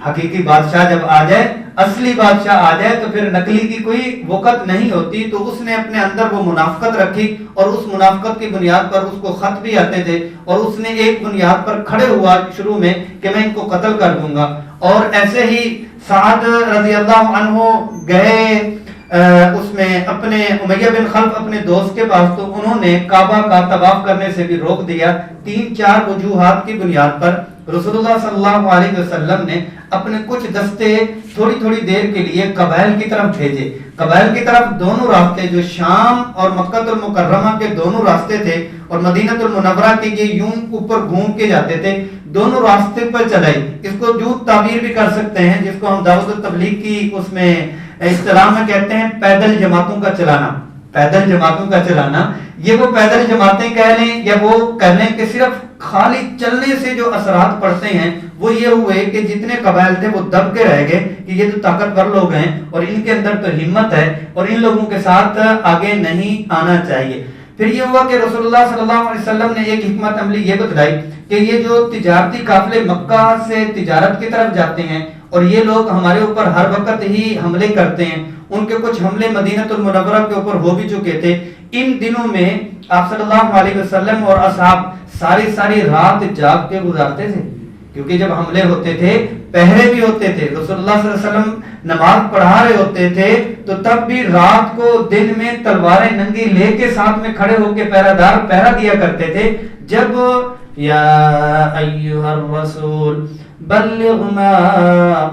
حقیقی بادشاہ جب آ جائے، اصلی بادشاہ آ جائے تو پھر نقلی کی کوئی وقت نہیں ہوتی. تو اس نے اپنے اندر وہ منافقت رکھی، اور اس منافقت کی بنیاد پر اس کو خط بھی آتے تھے، اور اس نے ایک بنیاد پر کھڑے ہوا شروع میں کہ میں ان کو قتل کر دوں گا. اور ایسے ہی سعد رضی اللہ عنہ گئے اس میں اپنے امیہ بن خلف اپنے دوست کے پاس، تو انہوں نے کعبہ کا طواف کرنے سے بھی روک دیا. 3-4 وجوہات کی بنیاد پر رسول اللہ صلی اللہ علیہ وسلم نے اپنے کچھ دستے تھوڑی تھوڑی دیر کے لیے قبائل کی طرف بھیجے. قبائل کی طرف دونوں راستے جو شام اور مکہ المکرمہ کے دونوں راستے تھے، اور مدینہ المنورہ کے یہ یوں اوپر گھوم کے جاتے تھے، دونوں راستے پر چلائی. اس کو جو تعبیر بھی کر سکتے ہیں جس کو ہم دعوت التبلیغ کی اس میں اصطلاح میں کہتے ہیں پیدل جماعتوں کا چلانا. پیدل جماعتوں کا چلانا، یہ وہ پیدل جماعتیں کہہ لیں یا وہ کہہ لیں کہ صرف خالی چلنے سے جو اثرات پڑتے ہیں وہ یہ ہوئے کہ جتنے قبائل تھے وہ دب کے رہ گئے کہ یہ تو طاقتور لوگ ہیں اور ان کے اندر تو ہمت ہے اور ان لوگوں کے ساتھ آگے نہیں آنا چاہیے. پھر یہ ہوا کہ رسول اللہ صلی اللہ علیہ وسلم نے ایک حکمت عملی یہ بتلائی کہ یہ جو تجارتی قافلے مکہ سے تجارت کی طرف جاتے ہیں اور یہ لوگ ہمارے اوپر ہر وقت ہی حملے کرتے ہیں, ان کے کچھ حملے مدینہ المنورہ کے اوپر ہو بھی چکے تھے. ان دنوں میں آپ صلی اللہ علیہ وسلم اور اصحاب ساری رات جاگ کے گزارتے تھے, کیونکہ جب حملے ہوتے تھے پہرے بھی ہوتے تھے, رسول اللہ صلی اللہ علیہ وسلم نماز پڑھا رہے ہوتے تھے تو تب بھی رات کو دن میں تلواریں ننگی لے کے ساتھ میں کھڑے ہو کے پہرادار پہرا دیا کرتے تھے. جب یا ایھا الرسول بلغ ما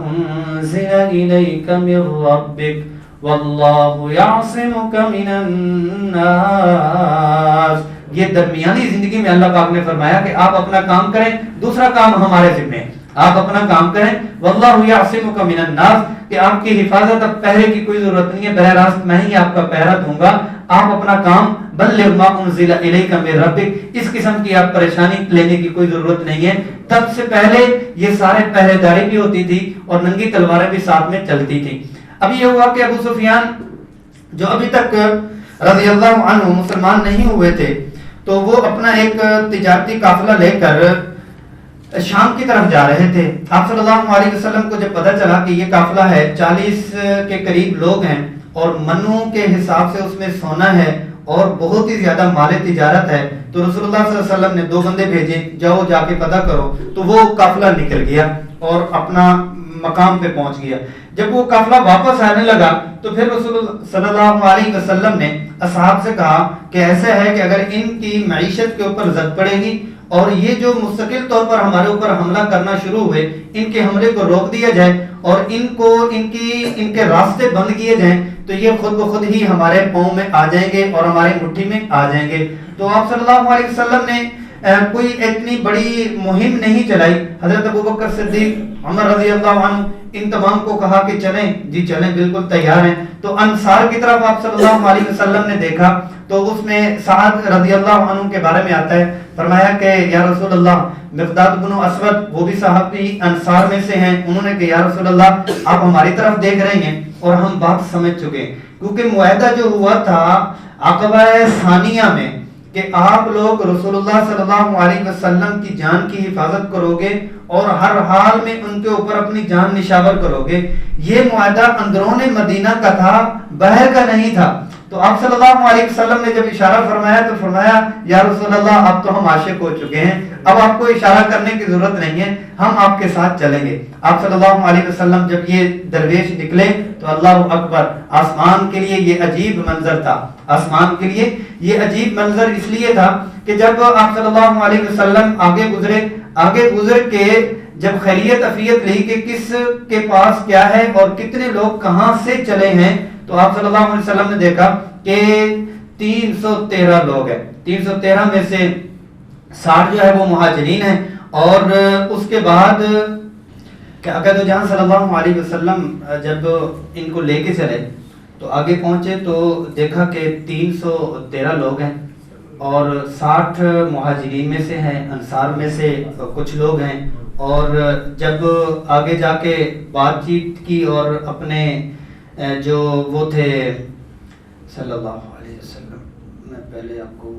انزل الیک من ربک واللہ یعصمک من الناس, یہ درمیانی زندگی میں اللہ پاک نے فرمایا کہ آپ اپنا کام کریں, دوسرا کام ہمارے ذمہ ہے, آپ اپنا کام کریں. واللہ یعصمک من الناس, کہ آپ کی حفاظت, اب پہرے کی کوئی ضرورت نہیں ہے, براہ راست میں ہی آپ کا پہرا دوں گا, آپ اپنا کام بلغ ما انزل الیک من ربک, اس قسم کی آپ پریشانی لینے کی کوئی ضرورت نہیں ہے. تب سے پہلے یہ سارے پہرے داری بھی ہوتی تھی اور ننگی تلواریں بھی ساتھ میں چلتی تھی. اب یہ ہوا کہ ابو سفیان جو ابھی تک رضی اللہ عنہ مسلمان نہیں ہوئے تھے تو وہ اپنا ایک تجارتی قافلہ لے کر شام کی طرف جا رہے تھے. آپ صلی اللہ علیہ وسلم کو جب پتہ چلا کہ یہ قافلہ ہے 40 کے قریب لوگ ہیں اور منوں کے حساب سے اس میں سونا ہے اور بہت ہی زیادہ مال تجارت ہے, تو رسول اللہ صلی اللہ علیہ وسلم نے 2 بندے بھیجے, جاؤ جا کے پتہ کرو. تو وہ قافلہ نکل گیا اور اپنا مقام پہ پہنچ گیا. جب وہ قافلہ واپس آنے لگا تو پھر رسول اللہ صلی اللہ علیہ وسلم نے اصحاب سے کہا کہ ایسا ہے کہ اگر ان کی معیشت کے اوپر زد پڑے گی اور یہ جو مستقل طور پر ہمارے اوپر حملہ کرنا شروع ہوئے, ان کے حملے کو روک دیا جائے اور ان کے راستے بند کیے جائیں تو یہ خود بخود ہی ہمارے پاؤں میں آ جائیں گے اور ہماری مٹھی میں آ جائیں گے. تو آپ صلی اللہ علیہ وسلم نے کوئی اتنی بڑی مہم نہیں چلائی. حضرت ابوبکر صدیق, عمر رضی اللہ عنہ, ان تمام کو کہا کہ چلیں, جی چلیں, بالکل تیار ہیں. تو انصار کی طرف آپ صلی اللہ علیہ وسلم نے دیکھا تو اس میں سعد رضی اللہ عنہ کے بارے میں آتا ہے, فرمایا کہ یا رسول اللہ, مقداد بن اسود وہ بھی صحابی انصار میں سے ہیں, انہوں نے کہ یا رسول اللہ آپ ہماری طرف دیکھ رہے ہیں اور ہم بات سمجھ چکے ہیں, کیونکہ معاہدہ جو ہوا تھا عقبہ ثانیہ میں کہ آپ لوگ رسول اللہ صلی اللہ علیہ وسلم کی جان کی حفاظت کرو گے اور ہر حال میں ان کے اوپر اپنی جان نشاور کرو گے. یہ معاہدہ اندرون مدینہ کا تھا, باہر کا نہیں تھا. تو آپ صلی اللہ علیہ وسلم نے جب اشارہ فرمایا تو فرمایا یا رسول اللہ اب تو ہم عاشق ہو چکے ہیں, اب آپ کو اشارہ کرنے کی ضرورت نہیں ہے, ہم آپ کے ساتھ چلیں گے. آپ صلی اللہ علیہ وسلم جب یہ درویش نکلے تو اللہ اکبر, آسمان کے لیے یہ عجیب منظر تھا. آسمان کے لیے یہ عجیب منظر اس لیے تھا کہ جب آپ صلی اللہ علیہ وسلم آگے گزر کے جب خیریت عافیت لی کہ کس کے پاس کیا ہے اور کتنے لوگ کہاں سے چلے ہیں, تو آپ صلی اللہ علیہ وسلم نے دیکھا کہ 313 لوگ ہیں. 313 میں سے 60 جو ہے وہ مہاجرین ہیں اور اس کے بعد عقیدہ جان صلی اللہ علیہ وسلم جب ان کو لے کے چلے تو آگے پہنچے تو دیکھا کہ 313 لوگ ہیں اور 60 مہاجرین میں سے ہیں, انصار میں سے کچھ لوگ ہیں. اور جب آگے جا کے بات چیت کی اور اپنے جو وہ تھے صلی اللہ علیہ وسلم, میں پہلے آپ کو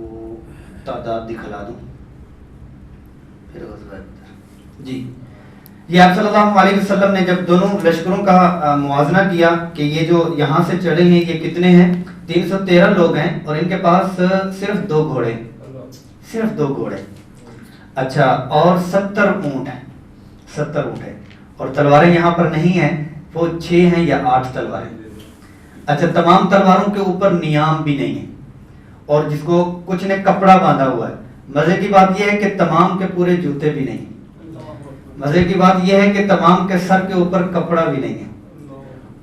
تعداد دکھلا دوں پھر جی یہ آپ صلی اللہ علیہ وسلم نے جب دونوں لشکروں کا موازنہ کیا کہ یہ جو یہاں سے چڑھے ہیں یہ کتنے ہیں, 313 لوگ ہیں اور ان کے پاس صرف 2 گھوڑے, صرف 2 گھوڑے, اچھا, اور 70 اونٹ ہیں, 70 اونٹ ہیں اور تلواریں یہاں پر نہیں ہیں, وہ 6 ہیں یا 8 تلواریں. اچھا, تمام تلواروں کے اوپر نیام بھی نہیں ہے اور جس کو کچھ نے کپڑا باندھا ہوا ہے. مزے کی بات یہ ہے کہ تمام کے پورے جوتے بھی نہیں, مزے کی بات یہ ہے کہ تمام کے سر کے اوپر کپڑا بھی نہیں ہے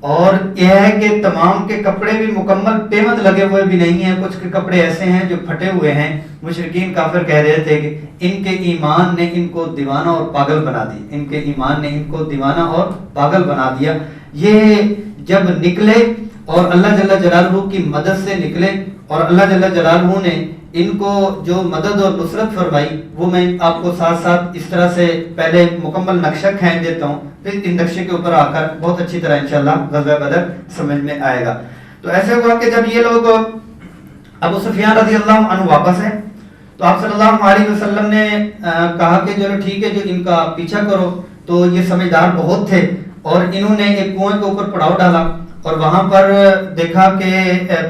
اور یہ ہے کہ تمام کے کپڑے بھی مکمل پیمند لگے ہوئے بھی نہیں ہیں. کچھ کے کپڑے ایسے ہیں جو پھٹے ہوئے ہیں. مشرکین کافر کہہ رہے تھے کہ ان کے ایمان نے ان کو دیوانہ اور پاگل بنا دیا, ان کے ایمان نے ان کو دیوانہ اور پاگل بنا دیا. یہ جب نکلے اور اللہ جل جلالہ کی مدد سے نکلے اور اللہ جل جلالہ نے ان کو جو مدد اور نصرت فرمائی وہ میں آپ کو ساتھ ساتھ اس طرح سے پہلے مکمل نقشہ کھینچ دیتا ہوں، پھر ان نقشے کے اوپر آ کر بہت اچھی طرح انشاءاللہ غزوہ بدر سمجھ میں آئے گا۔ تو ایسے ہوا کہ جب یہ لوگ ابو سفیان رضی اللہ عنہ واپس ہیں تو آپ صلی اللہ علیہ وسلم نے کہا کہ چلو ٹھیک ہے، جو ان کا پیچھا کرو۔ تو یہ سمجھدار بہت تھے اور انہوں نے ایک کنویں کے اوپر پڑاؤ ڈالا اور وہاں پر دیکھا کہ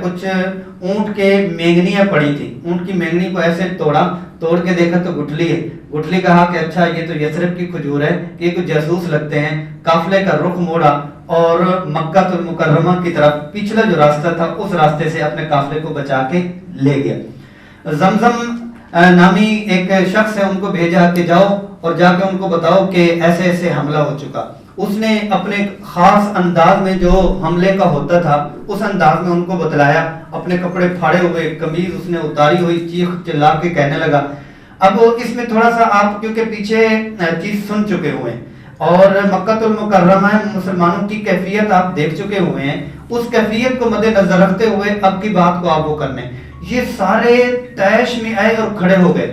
کچھ اونٹ کے مینگنیاں پڑی تھی۔ اونٹ کی مینگنی کو ایسے توڑ کے دیکھا تو گٹھلی ہے۔ گٹھلی کہا کہ اچھا یہ تو یثرب کی کھجور ہے، یہ کچھ جاسوس لگتے ہیں۔ قافلے کا رخ موڑا اور مکہ المکرمہ کی طرف پچھلا جو راستہ تھا اس راستے سے اپنے قافلے کو بچا کے لے گیا۔ زمزم نامی ایک شخص ہے، ان کو بھیجا کہ جاؤ اور جا کے ان کو بتاؤ کہ ایسے ایسے حملہ ہو چکا۔ اس نے اپنے خاص انداز میں جو حملے کا ہوتا تھا اس انداز میں ان کو بتلایا، اپنے کپڑے پھاڑے ہوئے، قمیض اس نے اتاری ہوئی، چیخ چلا کے کہنے لگا۔ اب اس میں تھوڑا سا آپ کیونکہ پیچھے چیز سن چکے ہوئے ہیں اور مکہ المکرمہ مسلمانوں کی کیفیت آپ دیکھ چکے ہوئے ہیں، اس کیفیت کو مد نظر رکھتے ہوئے اب کی بات کو آپ وہ کرنے، یہ سارے طیش میں آئے اور کھڑے ہو گئے۔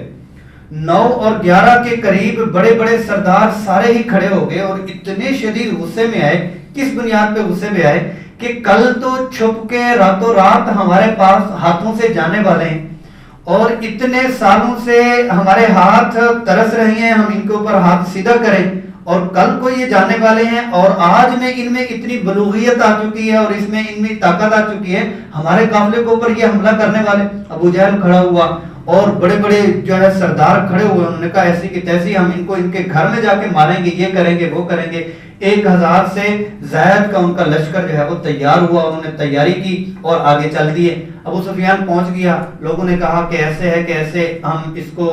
9 اور 11 کے قریب بڑے بڑے سردار سارے ہی کھڑے ہو گئے اور اتنے شدید غصے میں آئے۔ کس بنیاد پہ غصے میں آئے کہ کل تو چھپ کے راتوں رات ہمارے پاس ہاتھوں سے جانے والے ہیں اور اتنے سالوں سے ہمارے ہاتھ ترس رہے ہیں ہم ان کے اوپر ہاتھ سیدھا کریں، اور کل کو یہ جانے والے ہیں اور آج میں ان میں اتنی بلوغیت آ چکی ہے اور اس میں ان میں طاقت آ چکی ہے، ہمارے قافلے کے اوپر یہ حملہ کرنے والے۔ ابو جہل کھڑا ہوا اور بڑے بڑے جو ہے سردار کھڑے ہوئے، انہوں نے کہا ایسی کی تیسی ہم ان کو ان کے گھر میں جا کے ماریں گے، یہ کریں گے وہ کریں گے۔ 1000 سے زائد کا ان کا لشکر جو ہے وہ تیار ہوا، انہوں نے تیاری کی اور آگے چل دیے۔ ابو سفیان پہنچ گیا، لوگوں نے کہا کہ ایسے ہے کہ ایسے ہم اس کو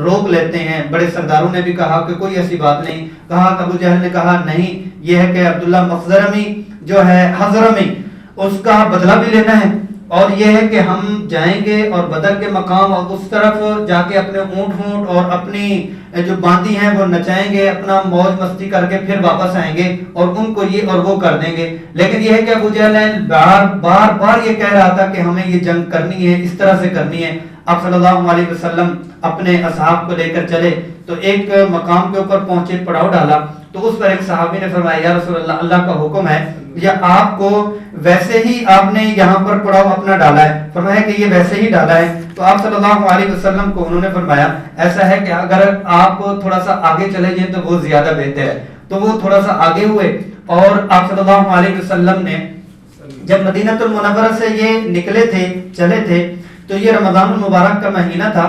روک لیتے ہیں، بڑے سرداروں نے بھی کہا کہ کوئی ایسی بات نہیں، کہا کہ ابو جہل نے کہا نہیں، یہ ہے کہ عبداللہ مخزرمی جو ہے حضرمی اس کا بدلہ بھی لینا ہے، اور یہ ہے کہ ہم جائیں گے اور بدر کے مقام اور اس طرف جا کے اپنے اونٹ اور اپنی جو باندی ہیں وہ نچائیں گے، اپنا موج مستی کر کے پھر واپس آئیں گے اور ان کو یہ اور وہ کر دیں گے۔ لیکن یہ ہے کہ ابو جہل بار یہ کہہ رہا تھا کہ ہمیں یہ جنگ کرنی ہے، اس طرح سے کرنی ہے۔ آپ صلی اللہ علیہ وسلم اپنے اصحاب کو لے کر چلے تو ایک مقام کے اوپر پہنچے، پڑاؤ ڈالا تو اس پر ایک صحابی نے فرمایا یا رسول اللہ، اللہ کا حکم ہے یا آپ کو ویسے ہی آپ نے یہاں پر پڑاؤ اپنا ڈالا ہے؟ فرمایا کہ یہ ویسے ہی ڈالا ہے۔ تو آپ صلی اللہ علیہ وسلم کو انہوں نے فرمایا ایسا ہے کہ اگر آپ تھوڑا سا آگے چلے جائیں تو وہ زیادہ بہتر ہے۔ تو وہ تھوڑا سا آگے ہوئے اور آپ صلی اللہ علیہ وسلم نے جب مدینہ المنورہ سے یہ نکلے تھے، چلے تھے، تو یہ رمضان المبارک کا مہینہ تھا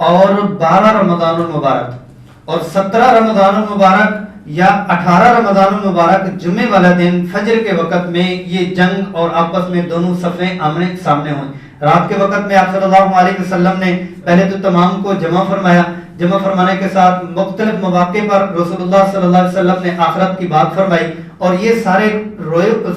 اور 12 رمضان المبارک اور 17 رمضان المبارک یا 18 رمضان المبارک جمعے والا دن فجر کے وقت میں یہ جنگ اور آپس میں دونوں صفیں آمنے سامنے ہوئیں۔ رات کے وقت میں آپ صلی اللہ علیہ وسلم نے پہلے تو تمام کو جمع فرمایا، جمع فرمانے کے ساتھ مختلف مواقع پر رسول اللہ صلی اللہ علیہ وسلم نے آخرت کی بات فرمائی اور یہ سارے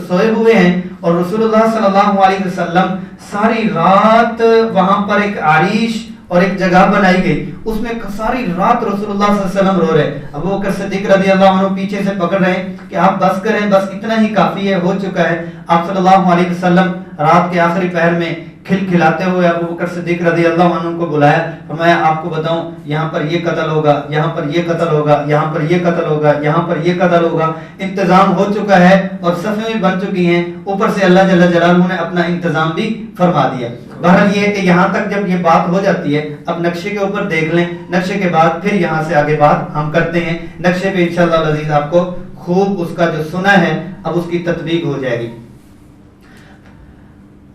سوئے ہوئے ہیں اور رسول اللہ صلی اللہ علیہ وسلم ساری رات وہاں پر ایک عریش اور ایک جگہ بنائی گئی، اس میں ساری رات رسول اللہ صلی اللہ علیہ وسلم رو رہے۔ ابو بکر صدیق رضی اللہ عنہ پیچھے سے پکڑ رہے ہیں کہ آپ بس کریں، بس اتنا ہی کافی ہے، ہو چکا ہے۔ آپ صلی اللہ علیہ وسلم رات کے آخری پہر میں کھلکھلاتے ہوئے ابو بکر صدیق رضی اللہ عنہ کو بلایا، فرمایا آپ کو بتاؤں یہاں پر یہ قتل ہوگا، یہاں پر یہ قتل ہوگا، یہاں پر یہ قتل ہوگا، یہاں پر یہ قتل ہوگا۔ انتظام ہو چکا ہے اور صفیں بھی بن چکی ہیں، اوپر سے اللہ جل جلالہ نے اپنا انتظام بھی فرما دیا۔ بہرحال یہ کہ یہاں تک جب یہ بات ہو جاتی ہے، اب نقشے کے اوپر دیکھ لیں، نقشے کے بعد پھر یہاں سے آگے بات ہم کرتے ہیں۔ نقشے پہ انشاءاللہ العزیز آپ کو خوب اس کا جو سنا ہے اب اس کی تطبیق ہو جائے گی۔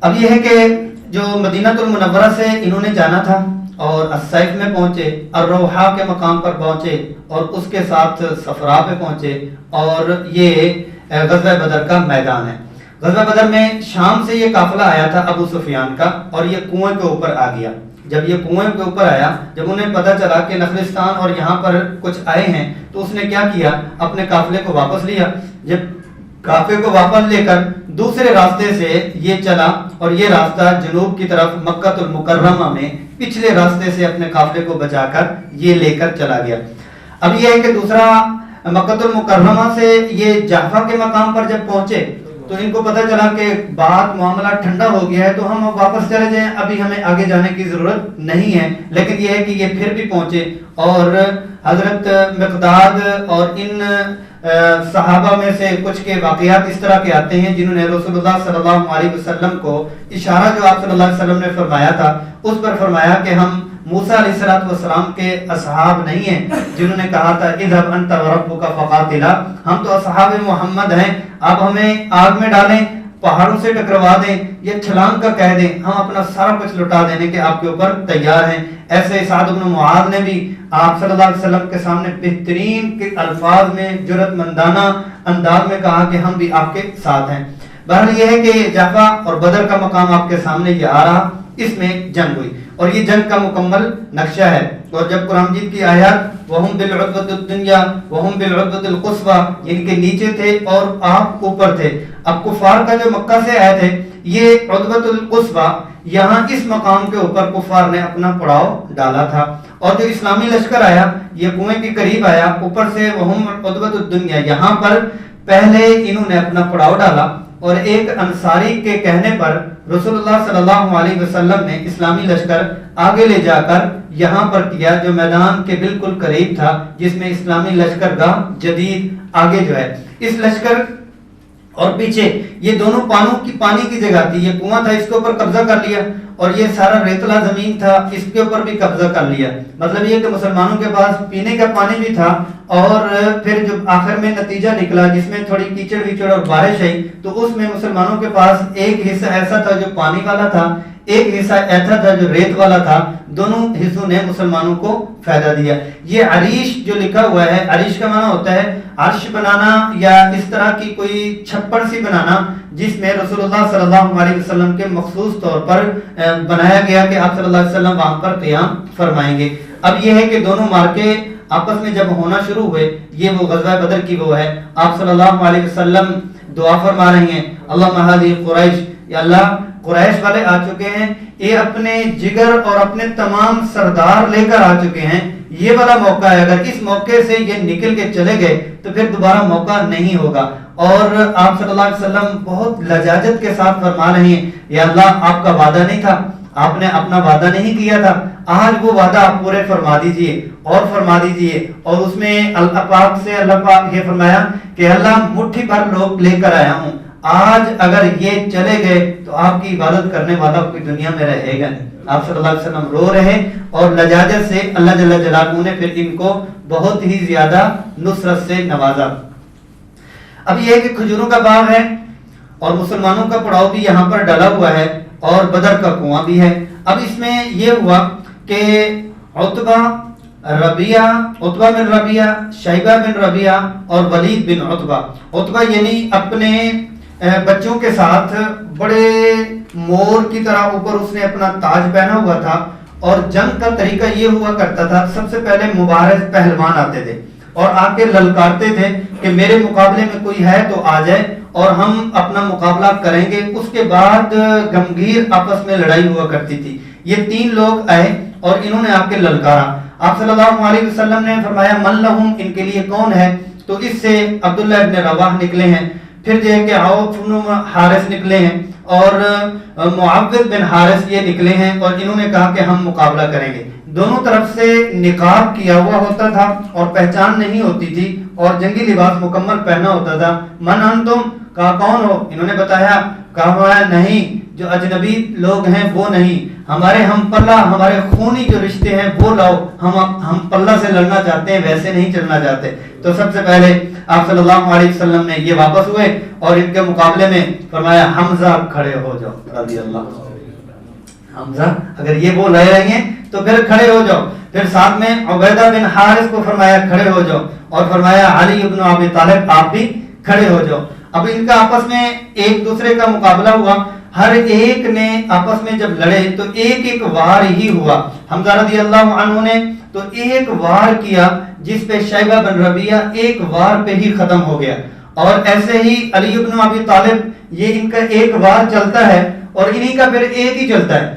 اب یہ ہے کہ جو مدینہ المنورہ سے انہوں نے جانا تھا اور السیف میں پہنچے، الروحا کے مقام پر پہنچے اور اس کے ساتھ صفرا پہ پہنچے، اور یہ غزوہ بدر کا میدان ہے۔ غزوہ بدر میں شام سے یہ قافلہ آیا تھا ابو سفیان کا اور یہ کنویں کے اوپر آ گیا۔ جب یہ کنویں کے اوپر آیا، جب انہیں پتہ چلا کہ نخلستان اور یہاں پر کچھ آئے ہیں، تو اس نے کیا کیا، اپنے قافلے کو واپس لیا۔ جب قافلے کو واپس لے کر دوسرے راستے سے یہ چلا اور یہ راستہ جنوب کی طرف مکہ المکرمہ میں پچھلے راستے سے اپنے قافلے کو بچا کر یہ لے کر چلا گیا۔ اب یہ ہے کہ دوسرا مکہ المکرمہ سے یہ جعفہ کے مقام پر جب پہنچے تو ان کو پتہ چلا کہ بات معاملہ ٹھنڈا ہو گیا ہے تو ہم اب واپس چلے جائیں، ابھی ہمیں آگے جانے کی ضرورت نہیں ہے. لیکن یہ ہے کہ یہ پھر بھی پہنچے اور حضرت مقداد اور ان صحابہ میں سے کچھ کے واقعات اس طرح کے آتے ہیں جنہوں نے رسول اللہ صلی اللہ علیہ وسلم کو اشارہ جو آپ صلی اللہ علیہ وسلم نے فرمایا تھا اس پر فرمایا کہ ہم موسیٰ علیہ السلام کے اصحاب نہیں ہیں جنہوں نے کہا تھا اذهب انت وربك فقاتلا، ہم تو اصحاب محمد ہیں، آپ ہمیں آگ میں ڈالیں، پہاڑوں سے ٹکروا دیں یا چھلانگ کا کہہ دیں، ہم اپنا سارا کچھ لٹا دینے کے آپ کے اوپر تیار ہیں. ایسے سعد بن معاذ نے بھی آپ صلی اللہ علیہ وسلم کے سامنے بہترین کے الفاظ میں جرأت مندانہ انداز میں کہا کہ ہم بھی آپ کے ساتھ ہیں. بہرحال یہ ہے کہ جعفہ اور بدر کا مقام آپ کے سامنے یہ آ رہا، اس میں جنگ ہوئی اور یہ جنگ کا مکمل نقشہ ہے. اور جب قرآن مجید کی آیات وَهُمْ بِالْعُدْوَةِ الدُّنْيَا وَهُمْ بِالْعُدْوَةِ الْقُصْوَى ان کے نیچے تھے اور آپ اوپر تھے. اب کفار کا جو مکہ سے آئے تھے یہ عدوۃ القصوى، یہاں اس مقام کے اوپر کفار نے اپنا پڑاؤ ڈالا تھا. اور جو اسلامی لشکر آیا یہ کنویں کے قریب آیا، اوپر سے وَهُمْ عُدْوَةُ الدُّنْيَا، یہاں پر پہلے انہوں نے اپنا پڑاؤ ڈالا اور ایک انصاری کے کہنے پر رسول اللہ صلی اللہ علیہ وسلم نے اسلامی لشکر آگے لے جا کر یہاں پر کیا جو میدان کے بالکل قریب تھا، جس میں اسلامی لشکر گاہ جدید آگے جو ہے اس لشکر اور پیچھے یہ دونوں پانی کی جگہ تھی، یہ کنواں تھا، اس کے اوپر قبضہ کر لیا اور یہ سارا ریتلا زمین تھا، اس کے اوپر بھی قبضہ کر لیا. مطلب یہ کہ مسلمانوں کے پاس پینے کا پانی بھی تھا اور پھر جب آخر میں نتیجہ نکلا جس میں تھوڑی کیچڑ ویچڑ اور بارش آئی تو اس میں مسلمانوں کے پاس ایک حصہ ایسا تھا جو پانی والا تھا، ایک حصہ ایسا تھا جو ریت والا تھا. دونوں حصوں نے مسلمانوں کو فائدہ دیا. یہ عریش جو لکھا ہوا ہے، عریش کا معنی ہوتا ہے عرش بنانا یا اس طرح کی کوئی چھپڑ سی بنانا جس میں رسول اللہ صلی اللہ علیہ وسلم کے مخصوص طور پر بنایا گیا کہ آپ صلی اللہ علیہ وسلم وہاں پر قیام فرمائیں گے. اب یہ ہے کہ دونوں مارکے آپس میں جب ہونا شروع ہوئے، یہ وہ غزوہ بدر کی وہ ہے، آپ صلی اللہ علیہ وسلم دعا فرما رہی ہیں اللہم ھذی قریش، یا اللہ قریش والے آ چکے ہیں، یہ اپنے جگر اور اپنے تمام سردار لے کر آ چکے ہیں، یہ والا موقع ہے، اگر اس موقع سے یہ نکل کے چلے گئے تو پھر دوبارہ موقع نہیں ہوگا. اور آپ صلی اللہ علیہ وسلم بہت لجاجت کے ساتھ فرما رہے ہیں یا اللہ آپ کا وعدہ نہیں تھا، آپ نے اپنا وعدہ نہیں کیا تھا، آج وہ وعدہ آپ پورے فرما دیجئے اور فرما دیجئے. اور اس میں اللہ پاک سے اللہ پاک یہ فرمایا کہ اللہ مٹھی بھر لوگ لے کر آیا ہوں، آج اگر یہ چلے گئے تو آپ کی عبادت کرنے والا کوئی دنیا میں رہے گا نہیں. آپ صلی اللہ علیہ وسلم رو رہے اور لجاجت سے اللہ جل جلالہ نے پھر ان کو بہت ہی زیادہ نصرت سے نوازا. اب یہ ہے کہ کھجوروں کا باغ ہے اور مسلمانوں کا پڑاؤ بھی یہاں پر ڈلا ہوا ہے اور بدر کا کنواں بھی ہے. اب اس میں یہ ہوا کہ عتبہ بن ربیعہ، شیبہ بن ربیعہ اور ولید بن عتبہ. عتبہ یعنی اپنے بچوں کے ساتھ بڑے مور کی طرح اوپر اس نے اپنا تاج پہنا ہوا تھا اور جنگ کا طریقہ یہ ہوا کرتا تھا، سب سے پہلے مبارز پہلوان آتے تھے اور آ کے للکارتے تھے کہ میرے مقابلے میں کوئی ہے تو آ جائے اور ہم اپنا مقابلہ کریں گے. اس کے بعد گمگیر آپس میں لڑائی ہوا کرتی تھی. یہ تین لوگ آئے اور انہوں نے آ کے للکارا. آپ صلی اللہ علیہ وسلم نے فرمایا من لہم، ان کے لیے کون ہے؟ تو اس سے عبداللہ ابن رواح نکلے ہیں، پھر جو ہے کہ عوف بن حارث نکلے ہیں اور معوذ بن حارث یہ نکلے ہیں اور انہوں نے کہا کہ ہم مقابلہ کریں گے. دونوں طرف سے نقاب کیا ہوا ہوتا تھا اور پہچان نہیں ہوتی تھی اور جنگی لباس مکمل پہنا ہوتا تھا. من انتم، کہا کون ہو؟ انہوں نے بتایا، کہا نہیں جو اجنبی لوگ ہیں وہ نہیں، ہمارے ہم پلہ، ہمارے خونی جو رشتے ہیں وہ لاؤ، ہم پلہ سے لڑنا چاہتے ہیں، ویسے نہیں چلنا چاہتے. تو سب سے پہلے آپ صلی اللہ علیہ وسلم نے یہ واپس ہوئے اور ان کے مقابلے میں فرمایا حمزہ کھڑے ہو جاؤ رضی اللہ. حمزہ اگر یہ وہ لے رہے ہیں تو پھر کھڑے ہو جاؤ. پھر ساتھ میں عبیدہ بن حارث کو فرمایا کھڑے ہو جاؤ اور فرمایا علی ابن ابی طالب آپ بھی کھڑے ہو جاؤ. اب ان کا آپس میں ایک دوسرے کا مقابلہ ہوا، ہر ایک نے آپس میں جب لڑے تو ایک ایک وار ہی ہوا. حمزہ رضی اللہ عنہ نے تو ایک وار کیا جس پہ شیبہ بن ربیعہ ایک وار پہ ہی ختم ہو گیا، اور ایسے ہی علی ابن ابی طالب یہ ان کا ایک وار چلتا ہے اور انہی کا پھر ایک ہی چلتا ہے.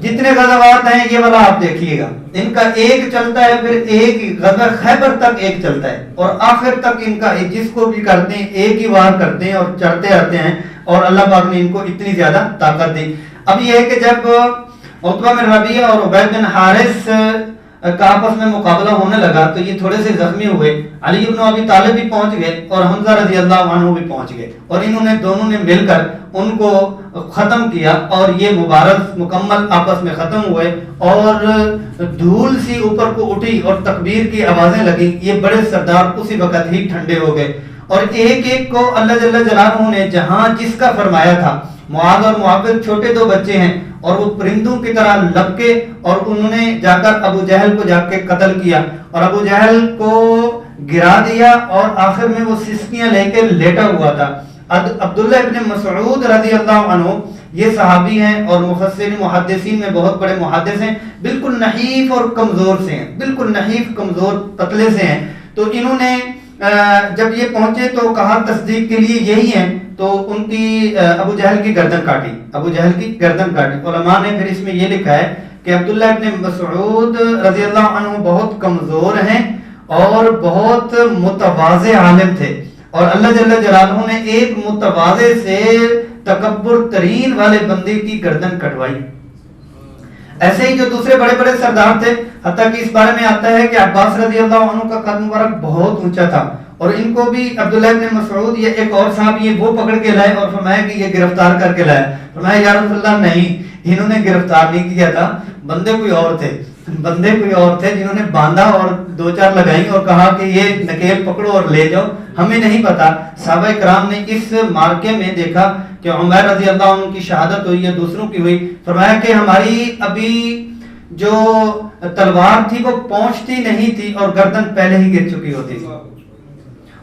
جتنے غزوات ہیں یہ والا آپ دیکھیے گا، ان کا ایک چلتا ہے، پھر ایک غزوہ خیبر تک ایک چلتا ہے، اور آخر تک ان کا جس کو بھی کرتے ہیں ایک ہی وار کرتے ہیں اور چڑھتے رہتے ہیں، اور اللہ پاک نے ان کو اتنی زیادہ طاقت دی۔ اب یہ ہے کہ جب عتبہ بن ربیعہ اور عبید بن حارث کا آپس میں مقابلہ ہونے لگا تو یہ تھوڑے سے زخمی ہوئے، علی بن ابی طالب بھی پہنچ گئے اور حمزہ رضی اللہ عنہ بھی پہنچ گئے، اور انہوں نے دونوں نے مل کر ان کو ختم کیا، اور یہ مبارز مکمل آپس میں ختم ہوئے، اور دھول سی اوپر کو اٹھی اور تکبیر کی آوازیں لگی۔ یہ بڑے سردار اسی وقت ہی ٹھنڈے ہو گئے، اور ایک ایک کو اللہ جل جلالہ نے جہاں جس کا فرمایا تھا، معاذ اور معاویہ چھوٹے دو بچے ہیں اور وہ پرندوں کی طرح لپکے، اور انہوں نے جا کر ابو جہل کو جا کے قتل کیا، اور ابو جہل کو گرا دیا، اور آخر میں وہ سسکیاں لے کے لیٹا ہوا تھا۔ عبداللہ ابن مسعود رضی اللہ عنہ یہ صحابی ہیں اور مفسرین محدثین میں بہت بڑے محدث ہیں، بالکل نحیف اور کمزور سے ہیں، بالکل نحیف کمزور پتلے سے ہیں۔ تو انہوں نے جب یہ پہنچے تو کہا تصدیق کے لیے یہی ہیں، تو ان کی ابو جہل کی گردن کاٹی، ابو جہل کی گردن کاٹی۔ علماء نے پھر اس میں یہ لکھا ہے کہ عبداللہ ابن مسعود رضی اللہ عنہ بہت کمزور ہیں اور بہت متواضع عالم تھے، اور اللہ جل جلالہ نے ایک متواضع سے تکبر ترین والے بندے کی گردن کٹوائی۔ ایسے ہی جو دوسرے بڑے بڑے سردار تھے، حتیٰ کہ اس بارے میں آتا ہے کہ عباس رضی اللہ عنہ کا قد مبارک بہت اونچا تھا، اور ان کو بھی عبداللہ ابن مسعود یا ایک اور صاحب یہ وہ پکڑ کے لائے اور فرمایا کہ یہ گرفتار کر کے لائے۔ فرمایا یا رسول اللہ نہیں، انہوں نے گرفتار نہیں کیا تھا، بندے کوئی اور تھے، بندے کوئی اور تھے جنہوں نے باندھا اور دو چار لگائی اور کہا کہ یہ نکیل پکڑو اور لے جاؤ، ہمیں نہیں پتا۔ صحابہ کرام نے اس مارکے میں دیکھا کہ عمیر رضی اللہ عنہ کی شہادت ہوئی یا دوسروں کی ہوئی، فرمایا کہ ہماری ابھی جو تلوار تھی وہ پہنچتی نہیں تھی اور گردن پہلے ہی گر چکی ہوتی تھی،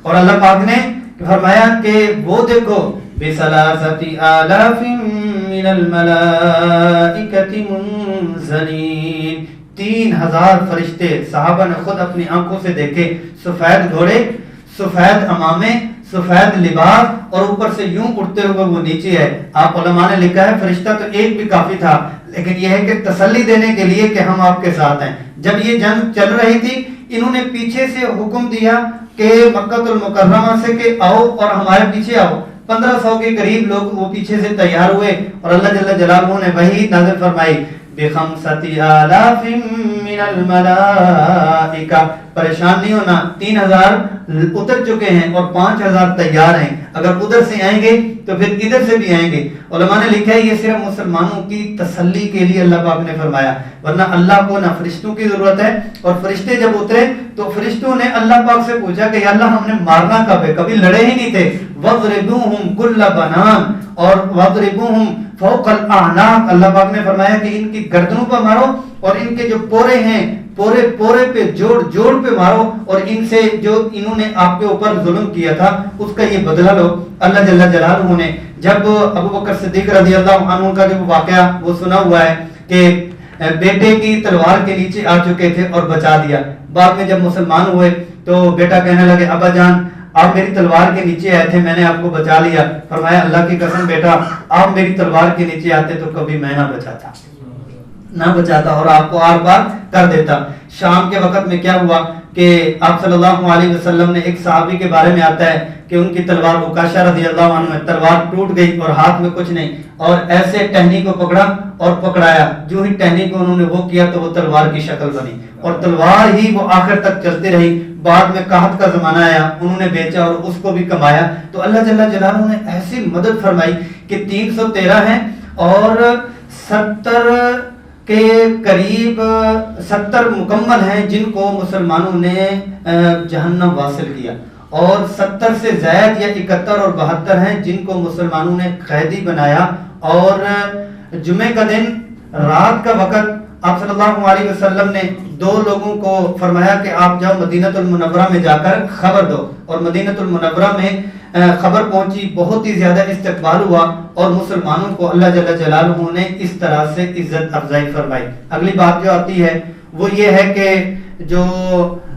اور اللہ پاک نے فرمایا کہ وہ دیکھو بِثَلَاثَةِ آلَافٍ مِّنَ الْمَلَائِكَةِ مُنزَلِينَ، 3000 فرشتے صحابہ نے خود اپنی آنکھوں سے دیکھے، سفید گھوڑے، سفید امامے، سفید لباس، اور اوپر سے یوں اٹھتے ہوئے وہ نیچے ہے۔ آپ علماء نے لکھا ہے فرشتہ تو ایک بھی کافی تھا، لیکن یہ ہے کہ تسلی دینے کے لیے کہ ہم آپ کے ساتھ ہیں۔ جب یہ جنگ چل رہی تھی انہوں نے پیچھے سے حکم دیا کہ مکہ المکرمہ سے کہ آؤ اور ہمارے پیچھے آؤ، 1500 کے قریب لوگ وہ پیچھے سے تیار ہوئے، اور اللہ جل جلالہ نے وحی نازل فرمائی بِخَمْسَةِ آلَافٍ مِّنَ الْمَلَائِكَةِ، پریشان نہیں ہونا، 3000 اتر چکے ہیں اور 5000 تیار ہیں، اگر ادھر سے آئیں گے تو پھر ادھر سے بھی آئیں گے۔ علماء نے لکھا ہے یہ صرف مسلمانوں کی تسلی کے لیے اللہ پاک نے فرمایا، ورنہ اللہ کو نہ فرشتوں کی ضرورت ہے۔ اور فرشتے جب اترے تو فرشتوں نے اللہ پاک سے پوچھا کہ یا اللہ ہم نے مارنا کب ہے، کبھی لڑے ہی نہیں تھے۔ وَضْرِبُوهُمْ كُلَّ بَنَانٍ، اور وَضْرِبُوهُمْ فَوْقَ الْأَعْنَاقِ، اللہ پاک نے فرمایا کہ ان کی گردنوں پر مارو، اور ان کے جو پورے ہیں پورے پورے پہ جوڑ جوڑ پہ مارو، اور ان سے جو انہوں نے آپ کے اوپر ظلم کیا تھا اس کا یہ بدلہ لو۔ اللہ جل جلالہ نے جب ابو بکر صدیق رضی اللہ عنہ کا جو واقعہ وہ سنا ہوا ہے کہ بیٹے کی تلوار کے نیچے آ چکے تھے اور بچا دیا، بعد میں جب مسلمان ہوئے تو بیٹا کہنے لگے ابا جان آپ میری تلوار کے نیچے آئے تھے، میں نے آپ کو بچا لیا۔ فرمایا اللہ کی قسم بیٹا آپ میری تلوار کے نیچے آتے تو کبھی میں نہ بچاتا اور آپ کو آر پار کر دیتا۔ شام کے وقت میں کیا ہوا کہ آپ صلی اللہ علیہ وسلم نے ایک صحابی کے بارے میں آتا ہے کہ ان کی تلوار عکاشہ رضی اللہ عنہ میں تلوار ٹوٹ گئی اور ہاتھ میں کچھ نہیں، اور ایسے ٹہنی کو پکڑا اور پکڑایا، جو ہی ٹہنی کو انہوں نے وہ کیا تو وہ تلوار کی شکل بنی، اور تلوار ہی وہ آخر تک چلتی رہی۔ بعد میں قحط کا زمانہ آیا، انہوں نے بیچا اور اس کو بھی کمایا، تو اللہ جل جلالہ نے ایسی مدد فرمائی کہ 313 ہیں اور 70 کے قریب 70 مکمل ہیں جن کو مسلمانوں نے جہنم واصل کیا، اور 70 سے زائد یا 71 اور 72 ہیں جن کو مسلمانوں نے قیدی بنایا۔ اور جمعے کا دن رات کا وقت آپ صلی اللہ علیہ وسلم نے 2 لوگوں کو فرمایا کہ آپ جاؤ مدینہ المنورہ میں جا کر خبر دو، اور مدینہ المنورہ میں خبر پہنچی، بہت ہی زیادہ استقبال ہوا، اور مسلمانوں کو اللہ جل جلالہ نے اس طرح سے عزت افزائی فرمائی۔ اگلی بات جو آتی ہے وہ یہ ہے کہ جو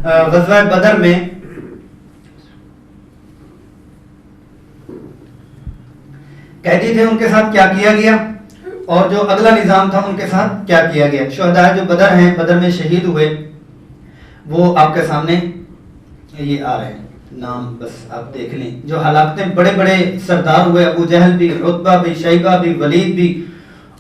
غزوہ بدر میں قیدی تھے ان کے ساتھ کیا کیا گیا؟ اور جو اگلا نظام تھا ان کے ساتھ کیا کیا گیا. شہداء جو بدر ہیں، بدر میں شہید ہوئے، وہ آپ کے سامنے یہ آ رہے ہیں نام، بس آپ دیکھ لیں. جو ہلاکتیں بڑے بڑے سردار ہوئے، ابو جہل بھی، عتبہ بھی، شیبہ بھی، ولید بھی،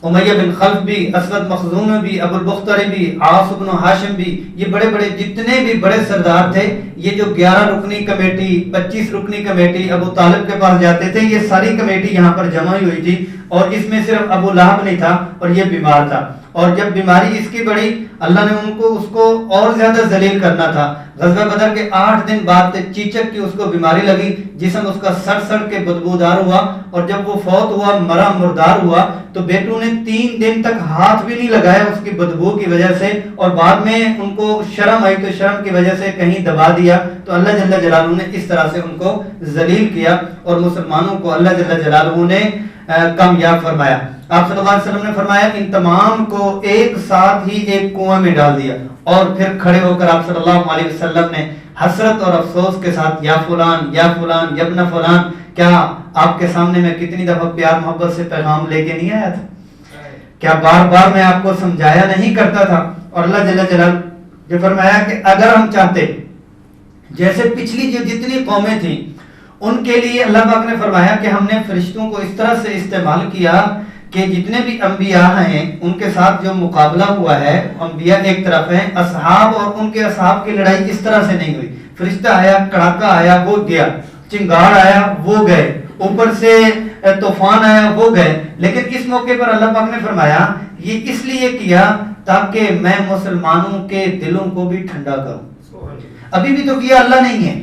امیہ بن خلف بھی، اسود مخزوم بھی، ابو البختری بھی، عاص بن ہاشم بھی، یہ بڑے بڑے جتنے بھی بڑے سردار تھے، یہ جو 11 رکنی کمیٹی، 25 رکنی کمیٹی ابو طالب کے پاس جاتے تھے، یہ ساری کمیٹی یہاں پر جمع ہوئی تھی. اور اس میں صرف ابو لہب نہیں تھا اور یہ بیمار تھا. اور جب بیماری اس کی بڑھی، اللہ نے اس کو اور زیادہ ذلیل کرنا تھا. غزوہ بدر کے 8 دن بعد چیچک کی اس کو بیماری لگی، جسم اس کا سڑ سڑ کے بدبودار ہوا. اور جب وہ فوت ہوا، مرا مردار ہوا، تو بیٹوں نے 3 دن تک ہاتھ بھی نہیں لگایا اس کی بدبو کی وجہ سے. اور بعد میں ان کو شرم آئی تو شرم کی وجہ سے کہیں دبا دیا. تو اللہ جل جلالہ نے اس طرح سے ان کو ذلیل کیا اور مسلمانوں کو اللہ جل جلالہ نے کامیاب فرمایا. آپ صلی اللہ علیہ وسلم نے فرمایا ان تمام کو ایک ساتھ ہی ایک کنویں میں ڈال دیا. اور پھر کھڑے ہو کر آپ صلی اللہ علیہ وسلم نے حسرت اور افسوس کے ساتھ یا فلان یا فلان یا ابن فلان، کیا آپ کے سامنے میں کتنی دفعہ پیار محبت سے پیغام لے کے نہیں آیا تھا؟ کیا بار بار میں آپ کو سمجھایا نہیں کرتا تھا؟ اور اللہ جل جلالہ نے فرمایا کہ اگر ہم چاہتے، جیسے پچھلی جو جتنی قومیں تھیں ان کے لیے اللہ پاک نے فرمایا کہ ہم نے فرشتوں کو اس طرح سے استعمال کیا کہ جتنے بھی انبیاء ہیں ان کے ساتھ جو مقابلہ ہوا ہے، انبیاء ایک طرف ہیں، اصحاب اور ان کے اصحاب کی لڑائی اس طرح سے نہیں ہوئی. فرشتہ آیا، کڑاکا آیا، وہ گیا، چنگاڑ آیا، وہ گئے، اوپر سے طوفان آیا، وہ گئے. لیکن اس موقع پر اللہ پاک نے فرمایا یہ اس لیے کیا تاکہ میں مسلمانوں کے دلوں کو بھی ٹھنڈا کروں. ابھی بھی تو کیا اللہ نہیں ہے،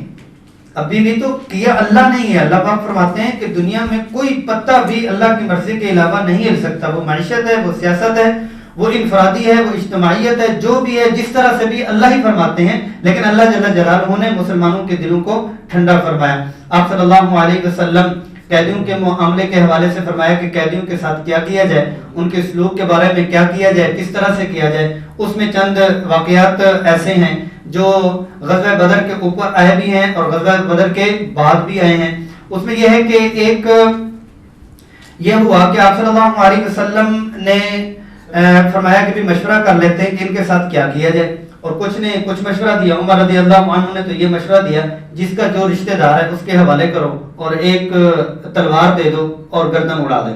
ابھی بھی تو کیا اللہ نہیں ہے. اللہ پاک فرماتے ہیں کہ دنیا میں کوئی پتہ بھی اللہ کی مرضی کے علاوہ نہیں ہل سکتا. وہ معیشت ہے، وہ سیاست ہے، وہ انفرادی ہے، وہ اجتماعیت ہے، جو بھی ہے جس طرح سے بھی اللہ ہی فرماتے ہیں. لیکن اللہ جل جلالہ نے مسلمانوں کے دلوں کو ٹھنڈا فرمایا. آپ صلی اللہ علیہ وسلم قیدیوں کے معاملے کے حوالے سے فرمایا کہ قیدیوں کے ساتھ کیا کیا جائے، ان کے سلوک کے بارے میں کیا کیا جائے، کس طرح سے کیا جائے. اس میں چند واقعات ایسے ہیں جو غزوہ بدر کے اوپر آئے بھی ہیں اور غزوہ بدر کے بعد بھی آئے ہیں. اس میں یہ ہے کہ ایک یہ ہوا کہ آپ صلی اللہ علیہ وسلم نے فرمایا کہ بھی مشورہ کر لیتے ہیں کہ ان کے ساتھ کیا کیا جائے. اور کچھ نے کچھ مشورہ دیا. عمر رضی اللہ عنہ نے تو یہ مشورہ دیا جس کا جو رشتہ دار ہے اس کے حوالے کرو اور ایک تلوار دے دو اور گردن اڑا دے.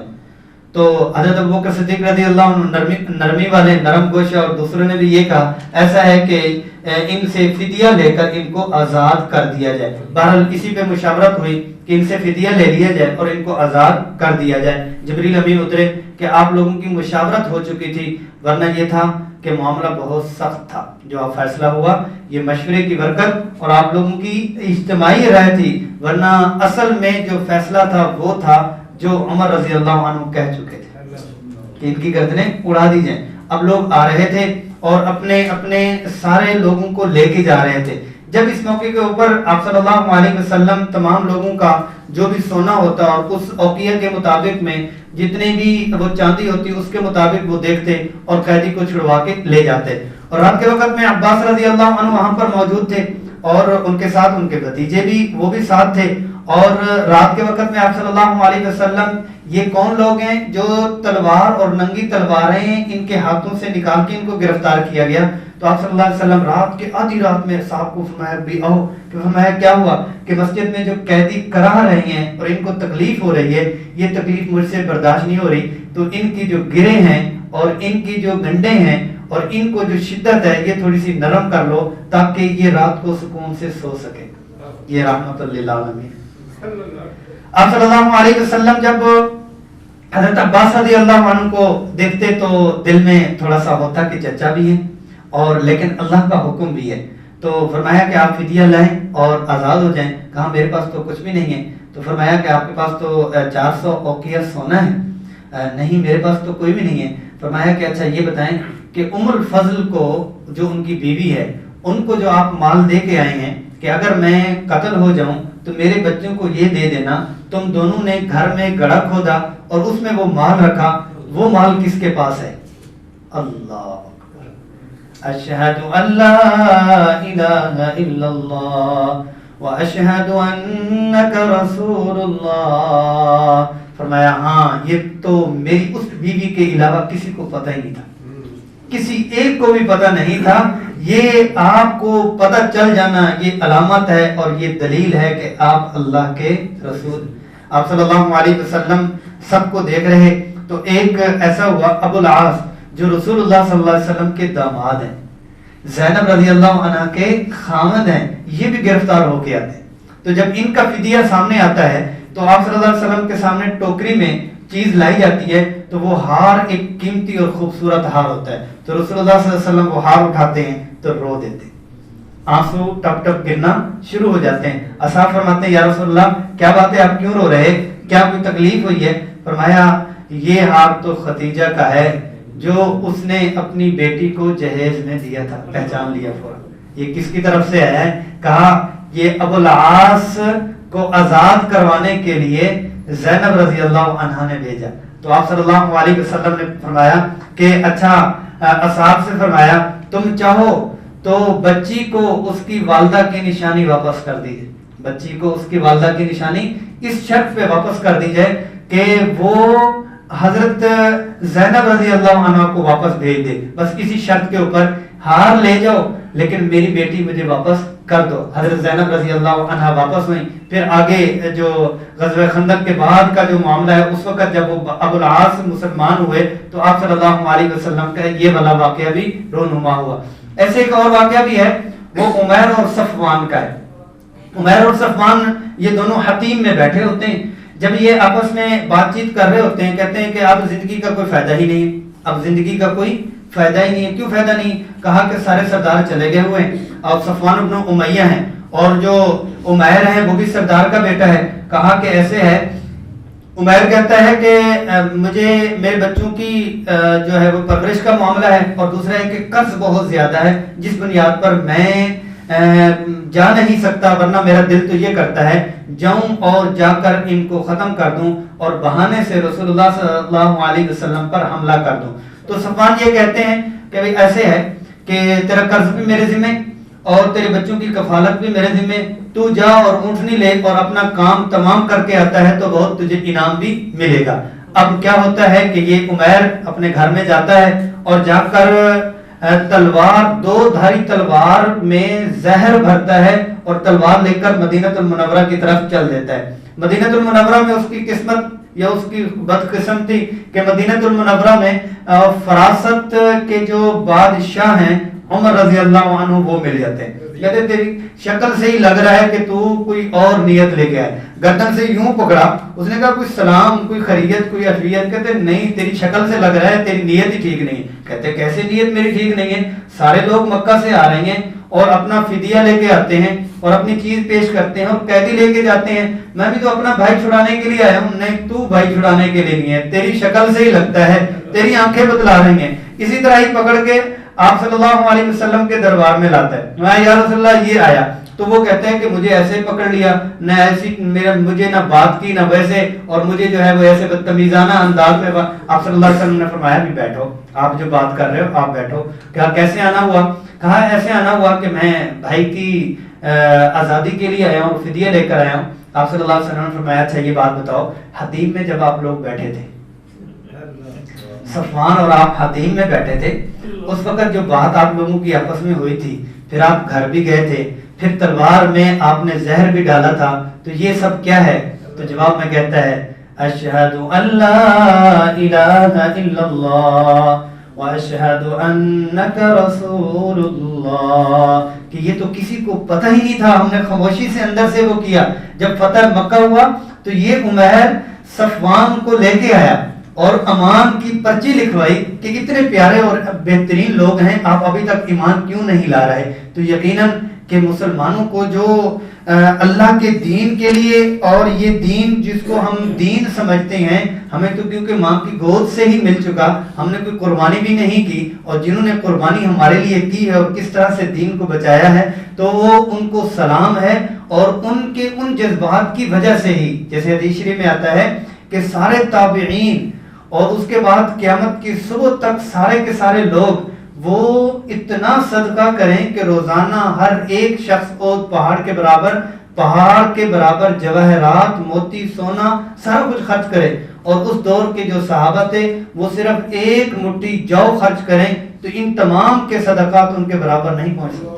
تو حضرت ابوبکر صدیق رضی اللہ عنہ نرمی والے، نرم گوش، اور دوسروں نے بھی یہ کہا ایسا ہے کہ ان سے فدیہ لے کر ان کو آزاد کر دیا جائے. بہرحال اسی پہ مشاورت ہوئی کہ ان سے فدیہ لے لیا جائے اور ان کو آزاد کر دیا جائے. جبریل امین اترے کہ آپ لوگوں کی مشاورت ہو چکی تھی، ورنہ یہ تھا کہ معاملہ بہت سخت تھا. جو اب فیصلہ ہوا یہ مشورے کی برکت اور آپ لوگوں کی اجتماعی رائے تھی، ورنہ اصل میں جو فیصلہ تھا وہ تھا جو عمر رضی اللہ عنہ کہہ چکے تھے کہ ان کی گردنیں اڑا دی جائیں. اب لوگ آ رہے تھے اور اپنے اپنے سارے لوگوں کو لے کے جا رہے تھے. جب اس موقع کے اوپر آپ صلی اللہ علیہ وسلم تمام لوگوں کا جو بھی سونا ہوتا اور اس اوقیہ کے مطابق میں جتنے بھی وہ چاندی ہوتی اس کے مطابق وہ دیکھتے اور قیدی کو چھڑوا کے لے جاتے. اور رات کے وقت میں عباس رضی اللہ عنہ وہاں پر موجود تھے اور ان کے ساتھ ان کے بھتیجے بھی وہ بھی ساتھ تھے. اور رات کے وقت میں آپ صلی اللہ علیہ وسلم یہ کون لوگ ہیں جو تلوار اور ننگی تلواریں ان کے ہاتھوں سے نکال کے ان کو گرفتار کیا گیا. تو آپ صلی اللہ علیہ وسلم رات کے آدھی رات میں صاحب کو فرمایا بھی آؤ، کہ فرمایا کیا ہوا کہ مسجد میں جو قیدی کراہ رہے ہیں اور ان کو تکلیف ہو رہی ہے، یہ تکلیف مجھ سے برداشت نہیں ہو رہی، تو ان کی جو گرے ہیں اور ان کی جو گنڈے ہیں اور ان کو جو شدت ہے یہ تھوڑی سی نرم کر لو تاکہ یہ رات کو سکون سے سو سکے. یہ رحمت للعالمین. آپ صلی اللہ علیہ وسلم جب حضرت عباس رضی اللہ عنہ کو دیکھتے تو دل میں تھوڑا سا ہوتا کہ چچا بھی ہے اور لیکن اللہ کا حکم بھی ہے. تو فرمایا کہ آپ فدیہ لائیں اور آزاد ہو جائیں. کہا میرے پاس تو کچھ بھی نہیں ہے. تو فرمایا کہ آپ کے پاس تو 400 اوقیہ سونا ہے. نہیں میرے پاس تو کوئی بھی نہیں ہے. فرمایا کہ اچھا یہ بتائیں کہ ام الفضل کو جو ان کی بیوی ہے ان کو جو آپ مال دے کے آئے ہیں کہ اگر میں قتل ہو جاؤں تو میرے بچوں کو یہ دے دینا. تم دونوں نے گھر میں گڑھا کھودا اور اس میں وہ مال رکھا، وہ مال کس کے پاس ہے؟ اللہ اکبر. اشہد ان لا الہ الا اللہ واشہد انک رسول اللہ. فرمایا ہاں یہ تو میری اس بیوی کے علاوہ کسی کو پتہ ہی نہیں تھا، کسی ایک کو بھی پتہ نہیں تھا. یہ آپ کو پتہ چل جانا یہ علامت ہے اور یہ دلیل ہے کہ آپ اللہ کے رسول. آپ صلی اللہ علیہ وسلم سب کو دیکھ رہے تو ایک ایسا ہوا، ابو العاص جو رسول اللہ صلی اللہ علیہ وسلم کے داماد ہیں، زینب رضی اللہ عنہ کے خامد ہیں، یہ بھی گرفتار ہو کے آتے ہیں. تو جب ان کا فدیہ سامنے آتا ہے تو آپ صلی اللہ علیہ وسلم کے سامنے ٹوکری میں چیز لائی جاتی ہے تو وہ ہار ایک قیمتی اور خوبصورت ہار ہوتا ہے. تو رسول اللہ صلی اللہ علیہ وسلم وہ ہار اٹھاتے ہیں تو رو دیتے ہیں، آنسو ٹپ ٹپ گرنا شروع ہو جاتے ہیں. اصحاب فرماتے ہیں یا رسول اللہ کیا بات ہے، آپ کیوں رو رہے، کیا کوئی تکلیف ہوئی ہے؟ فرمایا یہ ہار تو خدیجہ کا ہے جو اس نے اپنی بیٹی کو جہیز میں دیا تھا. پہچان لیا فوراً یہ کس کی طرف سے ہے. کہا یہ ابو العاص کو آزاد کروانے کے لیے زینب رضی اللہ عنہا نے بھیجا. تو آپ صلی اللہ علیہ وسلم نے فرمایا کہ اچھا، اصحاب سے فرمایا تم چاہو تو بچی کو اس کی والدہ کی نشانی واپس کر دیجئے، بچی کو اس کی والدہ کی نشانی اس شرط پہ واپس کر دی جائے کہ وہ حضرت زینب رضی اللہ عنہ کو واپس بھیج دے، بس اسی شرط کے اوپر ہار لے جاؤ لیکن میری بیٹی مجھے واپس کر دو. حضرت زینب رضی اللہ عنہ واپس ہوئیں. پھر آگے جو غزوہ خندق کے بعد کا جو معاملہ ہے، اس وقت جب وہ ابو العاص مسلمان ہوئے تو آپ صلی اللہ علیہ وسلم کا یہ والا واقعہ بھی رونما ہوا. ایسے ایک اور واقعہ بھی ہے، وہ عمیر اور صفوان کا ہے. عمیر اور صفوان یہ دونوں حتیم میں بیٹھے ہوتے ہیں. جب یہ آپس میں بات چیت کر رہے ہوتے ہیں، کہتے ہیں کہ اب زندگی کا کوئی فائدہ ہی نہیں ہے، اب زندگی کا کوئی فائدہ ہی نہیں ہے. کیوں فائدہ نہیں؟ کہا کہ سارے سردار چلے گئے ہوئے ہیں اور صفوان ابن امیہ ہیں اور جو عمیر ہے وہ بھی سردار کا بیٹا ہے. کہا کہ ایسے ہے، عمیر کہتا ہے کہ مجھے میرے بچوں کی جو ہے وہ پرورش کا معاملہ ہے، اور دوسرا ہے کہ قرض بہت زیادہ ہے جس بنیاد پر میں جا نہیں سکتا، ورنہ میرا دل تو یہ کرتا ہے جاؤں اور جا کر ان کو ختم کر دوں اور بہانے سے رسول اللہ صلی اللہ علیہ وسلم پر حملہ کر دوں. تو صفوان یہ کہتے ہیں کہ بھئی ایسے ہے کہ تیرا قرض بھی میرے ذمہ اور تیرے بچوں کی کفالت بھی میرے ذمہ، تو جا اور اونٹنی لے اور اپنا کام تمام کر کے آتا ہے تو بہت تجھے انعام بھی ملے گا. اب کیا ہوتا ہے کہ یہ عمیر اپنے گھر میں جاتا ہے اور جا کر تلوار، دو دھاری تلوار میں زہر بھرتا ہے اور تلوار لے کر مدینہ المنورہ کی طرف چل دیتا ہے. مدینہ المنورہ میں اس کی قسمت یا اس کی بدقسمت تھی کہ مدینہ المنورہ میں فراست کے جو بادشاہ ہیں عمر رضی اللہ عنہ وہ مل جاتے ہیں. کہتے تیری شکل سے ہی لگ رہا ہے کہ تو کوئی اور نیت لے کے آئے. گردن سے یوں پکڑا، اس نے کہا کوئی سلام، کوئی خیریت، کوئی عافیت؟ کہتے نہیں، تیری شکل سے لگ رہا ہے تیری نیت ہی ٹھیک نہیں ہے. کہتے کیسے نیت میری ٹھیک نہیں ہے؟ سارے لوگ مکہ سے آ رہے ہیں اور اپنا فدیہ لے کے آتے ہیں اور اپنی چیز پیش کرتے ہیں اور قیدی لے کے جاتے ہیں. میں بھی تو اپنا بھائی چھڑانے کے لیے آیا ہوں. نہیں، تو بھائی چھڑانے کے لیے نہیں ہے، تیری شکل سے ہی لگتا ہے، تیری آنکھیں بتلا رہی ہیں. اسی طرح ہی پکڑ کے آپ صلی اللہ علیہ وسلم کے دربار میں لاتا ہے. میں یا رسول اللہ یہ آیا، تو وہ کہتے ہیں کہ مجھے ایسے پکڑ لیا، نہ ایسی مجھے نہ بات کی نہ ویسے، اور مجھے جو ہے وہ ایسے بدتمیزانہ انداز میں. آپ صلی اللہ علیہ وسلم نے فرمایا بھی بیٹھو، آپ جو بات کر رہے ہو آپ بیٹھو. کہا کیسے آنا ہوا؟ کہا ایسے آنا ہوا کہ میں بھائی کی آزادی کے لیے آیا ہوں، فدیہ لے کر آیا ہوں. آپ صلی اللہ علیہ وسلم نے فرمایا اچھا یہ بات بتاؤ، حتیم میں جب آپ لوگ بیٹھے تھے، صفوان اور آپ حتیم میں بیٹھے تھے، اس وقت جو بات آپ لوگوں کی آپس میں ہوئی تھی، پھر آپ گھر بھی گئے تھے، پھر تلوار میں آپ نے زہر بھی ڈالا تھا، تو یہ سب کیا ہے؟ تو جواب میں کہتا ہے اشہد ان لا الہ الا اللہ واشہد انک رسول اللہ. کہ یہ تو کسی کو پتہ ہی نہیں تھا، ہم نے خاموشی سے اندر سے وہ کیا. جب فتح مکہ ہوا تو یہ عمیر صفوان کو لے کے آیا اور امان کی پرچی لکھوائی کہ اتنے پیارے اور بہترین لوگ ہیں، آپ ابھی تک ایمان کیوں نہیں لا رہے؟ تو یقیناً کہ مسلمانوں کو جو اللہ کے دین کے لیے، اور یہ دین جس کو ہم دین سمجھتے ہیں، ہمیں تو کیونکہ ماں کی گود سے ہی مل چکا، ہم نے کوئی قربانی بھی نہیں کی، اور جنہوں نے قربانی ہمارے لیے کی ہے اور کس طرح سے دین کو بچایا ہے، تو وہ ان کو سلام ہے. اور ان کے ان جذبات کی وجہ سے ہی، جیسے حدیث شریف میں آتا ہے کہ سارے تابعین اور اس کے بعد قیامت کی صبح تک سارے کے سارے لوگ وہ اتنا صدقہ کریں کہ روزانہ ہر ایک شخص کو پہاڑ کے برابر پہاڑ کے برابر جواہرات، موتی، سونا سارا کچھ خرچ کرے، اور اس دور کے جو صحابہ تھے وہ صرف ایک مٹھی جو خرچ کریں تو ان تمام کے صدقات ان کے برابر نہیں پہنچ سکتے،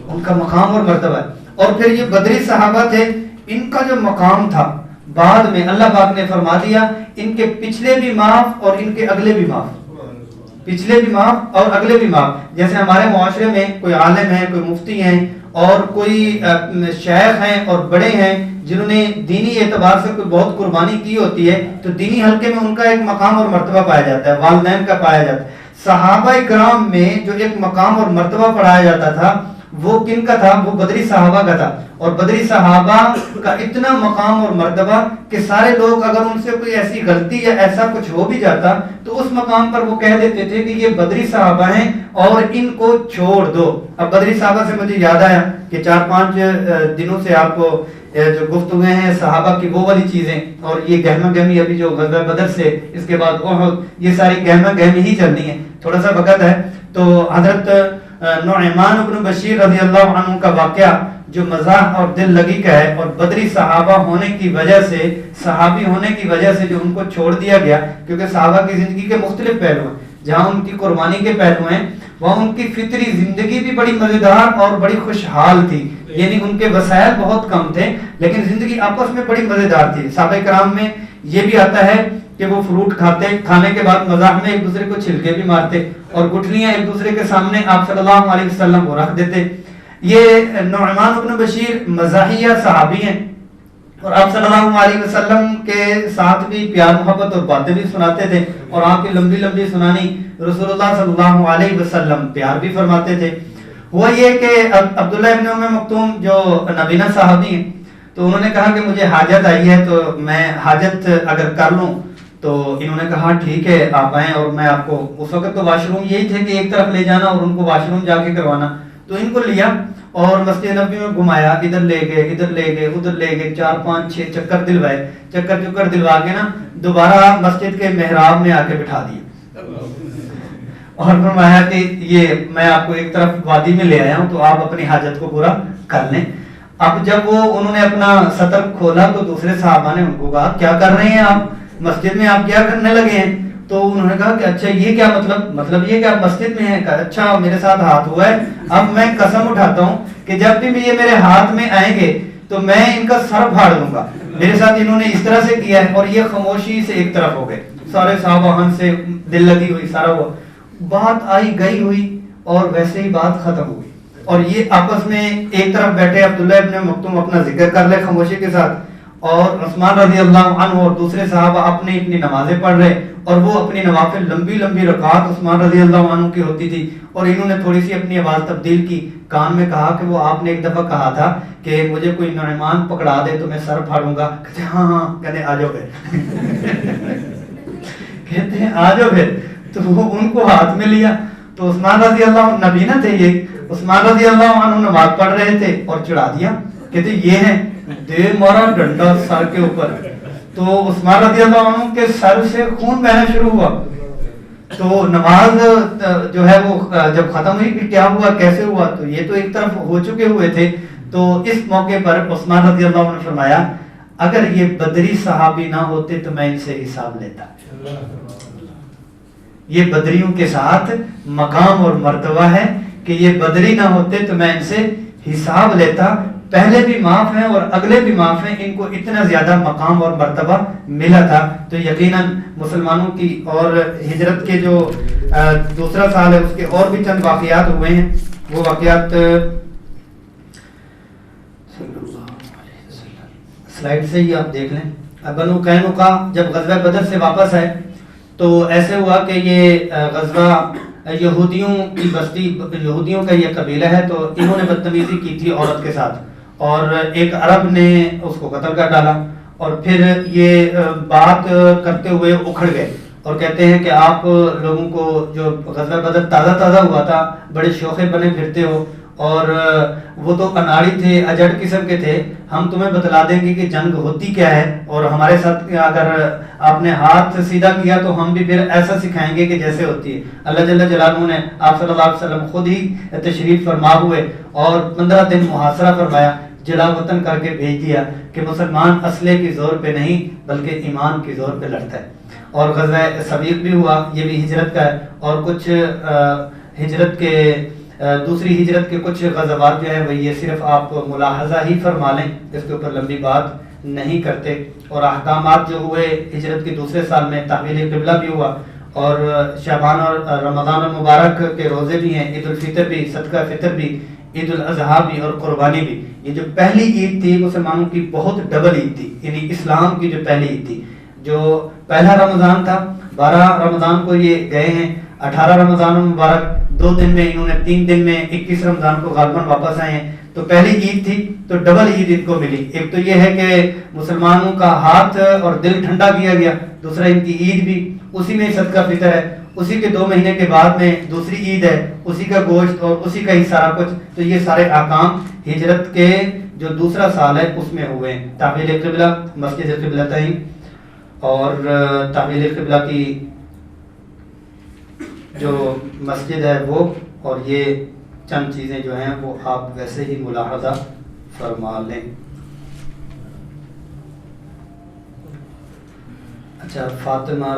ان کا مقام اور مرتبہ ہے۔ اور پھر یہ بدری صحابہ تھے، ان کا جو مقام تھا بعد میں اللہ پاک نے فرما دیا ان کے پچھلے بھی معاف اور ان کے اگلے بھی معاف، پچھلے بھی معاف اور اگلے بھی معاف۔ جیسے ہمارے معاشرے میں کوئی عالم ہے، کوئی مفتی ہیں اور کوئی شیخ ہیں اور بڑے ہیں جنہوں نے دینی اعتبار سے کوئی بہت قربانی کی ہوتی ہے، تو دینی حلقے میں ان کا ایک مقام اور مرتبہ پایا جاتا ہے، والدین کا پایا جاتا ہے۔ صحابہ کرام میں جو ایک مقام اور مرتبہ پڑھایا جاتا تھا وہ کن کا تھا؟ وہ بدری صحابہ کا تھا، اور بدری صحابہ کا اتنا مقام اور مرتبہ کہ سارے لوگ اگر ان سے کوئی ایسی غلطی یا ایسا کچھ ہو بھی جاتا تو اس مقام پر وہ کہہ دیتے تھے کہ یہ بدری صحابہ ہیں اور ان کو چھوڑ دو۔ اب بدری صحابہ سے مجھے یاد آیا کہ 4-5 دنوں سے آپ کو جو گفتگویں ہیں صحابہ کی وہ والی چیزیں، اور یہ گہما گہمی ابھی جو غزوہ بدر سے اس کے بعد احد، یہ ساری گہما گہمی ہی چلنی ہے، تھوڑا سا وقت ہے۔ تو حضرت نعمان بن بشیر رضی اللہ عنہ کا واقعہ جو مزاح اور دل لگی کا ہے، اور بدری صحابہ ہونے کی وجہ سے، صحابی ہونے کی وجہ سے جو ان کو چھوڑ دیا گیا، کیونکہ صحابہ کی زندگی کے مختلف پہلو ہیں، جہاں ان کی قربانی کے پہلو ہیں وہاں ان کی فطری زندگی بھی بڑی مزیدار اور بڑی خوشحال تھی، یعنی ان کے وسائل بہت کم تھے لیکن زندگی آپس میں بڑی مزیدار تھی۔ صحابہ کرام میں یہ بھی آتا ہے کہ وہ فروٹ کھاتے، کھانے کے بعد مزاح میں ایک دوسرے کو چھلکے بھی مارتے، اور گٹھلیاں ایک دوسرے کے سامنے آپ صلی اللہ علیہ وسلم کو رکھ دیتے۔ یہ نعمان بن بشیر مزاحیہ صحابی ہیں، اور آپ صلی اللہ علیہ وسلم کے ساتھ بھی پیار محبت اور باتیں بھی سناتے تھے، اور آپ کی لمبی لمبی سنانی رسول اللہ صلی اللہ علیہ وسلم پیار بھی فرماتے تھے۔ ہوا یہ کہ عبداللہ ابن ام مکتوم جو نبینا صحابی ہیں، تو انہوں نے کہا کہ مجھے حاجت آئی ہے تو میں حاجت اگر کر لوں، تو انہوں نے کہا ٹھیک ہے آپ آئیں، اور میں آپ کو، اس وقت تو واش روم یہی تھے کہ ایک طرف لے جانا اور ان کو واش روم جا کے کروانا، تو ان کو لیا اور مسجد نبی میں گھمایا، ادھر لے گئے ادھر لے گئے ادھر لے گئے، 4-5-6 چکر دلوائے، چکر دلوا کے نا دوبارہ مسجد کے محراب میں آ کے بٹھا دیا، اور فرمایا کہ یہ میں آپ کو ایک طرف وادی میں لے آیا ہوں تو آپ اپنی حاجت کو پورا کر لیں۔ اب جب وہ انہوں نے اپنا سطر کھولا تو دوسرے صحابہ نے ان کو کہا کیا کر رہے ہیں آپ مسجد میں، آپ کیا کرنے لگے ہیں؟ تو انہوں نے کہا کہ اچھا یہ کیا مطلب یہ کہ آپ مسجد میں ہیں؟ کہا اچھا میرے ساتھ ہاتھ ہوا ہے، اب میں قسم اٹھاتا ہوں کہ جب بھی یہ میرے ہاتھ میں آئیں گے تو میں ان کا سر پھاڑ دوں گا۔ میرے ساتھ انہوں نے اس طرح سے کیا ہے، اور یہ خاموشی سے ایک طرف ہو گئے، سارے صحابہ ہن سے دل لگی ہوئی، سارا ہوا، بات آئی گئی ہوئی اور ویسے ہی بات ختم ہوئی، اور یہ آپس میں ایک طرف بیٹھے عبداللہ ابن مکتوم اپنا ذکر کر لے خاموشی کے ساتھ، اور عثمان رضی اللہ عنہ اور دوسرے صحابہ اپنی نمازیں پڑھ رہے، اور وہ اپنی نوافل لمبی رکعات عثمان رضی اللہ عنہ کی ہوتی تھی، اور انہوں نے تھوڑی سی اپنی آواز تبدیل کی، کان میں کہا کہ وہ آپ نے ایک دفعہ کہا تھا کہ مجھے کوئی نعمان پکڑا دے تو میں سر پھاڑوں گا۔ کہتے ہیں ہاں کہتے ہیں آ جاؤ پھر کہتے ہیں آ جاؤ پھر، تو وہ ان کو ہاتھ میں لیا، تو عثمان رضی اللہ عنہ نبی نہ تھے، یہ عثمان رضی اللہ عنہ نماز پڑھ رہے تھے اور چڑھا دیا، کہتے یہ ہیں، دے مارا ڈنڈا سر کے اوپر، تو عثمان رضی اللہ عنہ کے سر سے خون بہنا شروع ہوا، تو نماز جو ہے وہ جب ختم ہوئی کہ کیا ہوا کیسے ہوا، تو یہ تو ایک طرف ہو چکے ہوئے تھے، تو اس موقع پر عثمان رضی اللہ عنہ نے فرمایا اگر یہ بدری صحابی نہ ہوتے تو میں ان سے حساب لیتا، یہ بدریوں کے ساتھ مقام اور مرتبہ ہے کہ یہ بدری نہ ہوتے تو میں ان سے حساب لیتا، پہلے بھی معاف ہیں اور اگلے بھی معاف ہیں، ان کو اتنا زیادہ مقام اور مرتبہ ملا تھا۔ تو یقیناً مسلمانوں کی اور ہجرت کے جو دوسرا سال ہے اس کے اور بھی چند واقعات ہوئے ہیں، وہ واقعات سلائیڈ سے ہی آپ دیکھ لیں۔ بنو قینقاع جب غزوہ بدر سے واپس آئے تو ایسے ہوا کہ یہ غزوہ یہودیوں کی بستی، یہودیوں کا یہ قبیلہ ہے، تو انہوں نے بدتمیزی کی تھی عورت کے ساتھ، اور ایک عرب نے اس کو قتل کر ڈالا، اور پھر یہ بات کرتے ہوئے اکھڑ گئے اور کہتے ہیں کہ آپ لوگوں کو جو غزوہ بدر تازہ ہوا تھا بڑے شوخے بنے پھرتے ہو، اور وہ تو اناڑی تھے، اجڑ قسم کے تھے، ہم تمہیں بتلا دیں گے کہ جنگ ہوتی کیا ہے، اور ہمارے ساتھ اگر آپ نے ہاتھ سیدھا کیا تو ہم بھی پھر ایسا سکھائیں گے کہ جیسے ہوتی ہے۔ اللہ جل جلالہ نے آپ صلی اللہ علیہ وسلم خود ہی تشریف فرما ہوئے اور 15 دن محاصرہ فرمایا۔ جلا وطن کر کے بھیج دیا کہ مسلمان اسلحے کی زور پہ نہیں بلکہ ایمان کی زور پہ لڑتا ہے. اور غزوہ سبیق بھی ہوا، یہ بھی ہجرت کا ہے. اور کچھ ہجرت کے دوسری ہجرت کے کچھ غزوات جو ہیں وہ یہ صرف آپ ملاحظہ ہی فرما لیں، اس کے اوپر لمبی بات نہیں کرتے. اور احکامات جو ہوئے ہجرت کے دوسرے سال میں، تحویل قبلہ بھی ہوا، اور شعبان اور رمضان المبارک کے روزے بھی ہیں، عید الفطر بھی، صدقہ فطر بھی، عید الاضحیٰ بھی اور قربانی بھی. یہ جو پہلی عید تھی مسلمانوں کی بہت ڈبل عید تھی، یعنی اسلام کی جو پہلی عید تھی. جو پہلا رمضان تھا 12 رمضان کو یہ گئے ہیں، 18 رمضان المبارک 2 دن میں، انہوں نے 3 دن میں 21 رمضان کو غالباً واپس آئے ہیں. تو پہلی عید تھی تو ڈبل عید ان کو ملی. ایک تو یہ ہے کہ مسلمانوں کا ہاتھ اور دل ٹھنڈا کیا گیا، دوسرا ان کی عید بھی اسی میں صدقہ فطر ہے، اسی کے 2 مہینے کے بعد میں دوسری عید ہے، اسی کا گوشت اور اسی کا ہی سارا کچھ. تو یہ سارے احکام ہجرت کے جو دوسرا سال ہے اس میں ہوئے ہیں. تحویل قبلہ، مسجد قبلتین اور تحویل قبلہ کی جو مسجد ہے وہ، اور یہ چند چیزیں جو ہیں وہ آپ ویسے ہی ملاحظہ فرما لیں. اچھا، فاطمہ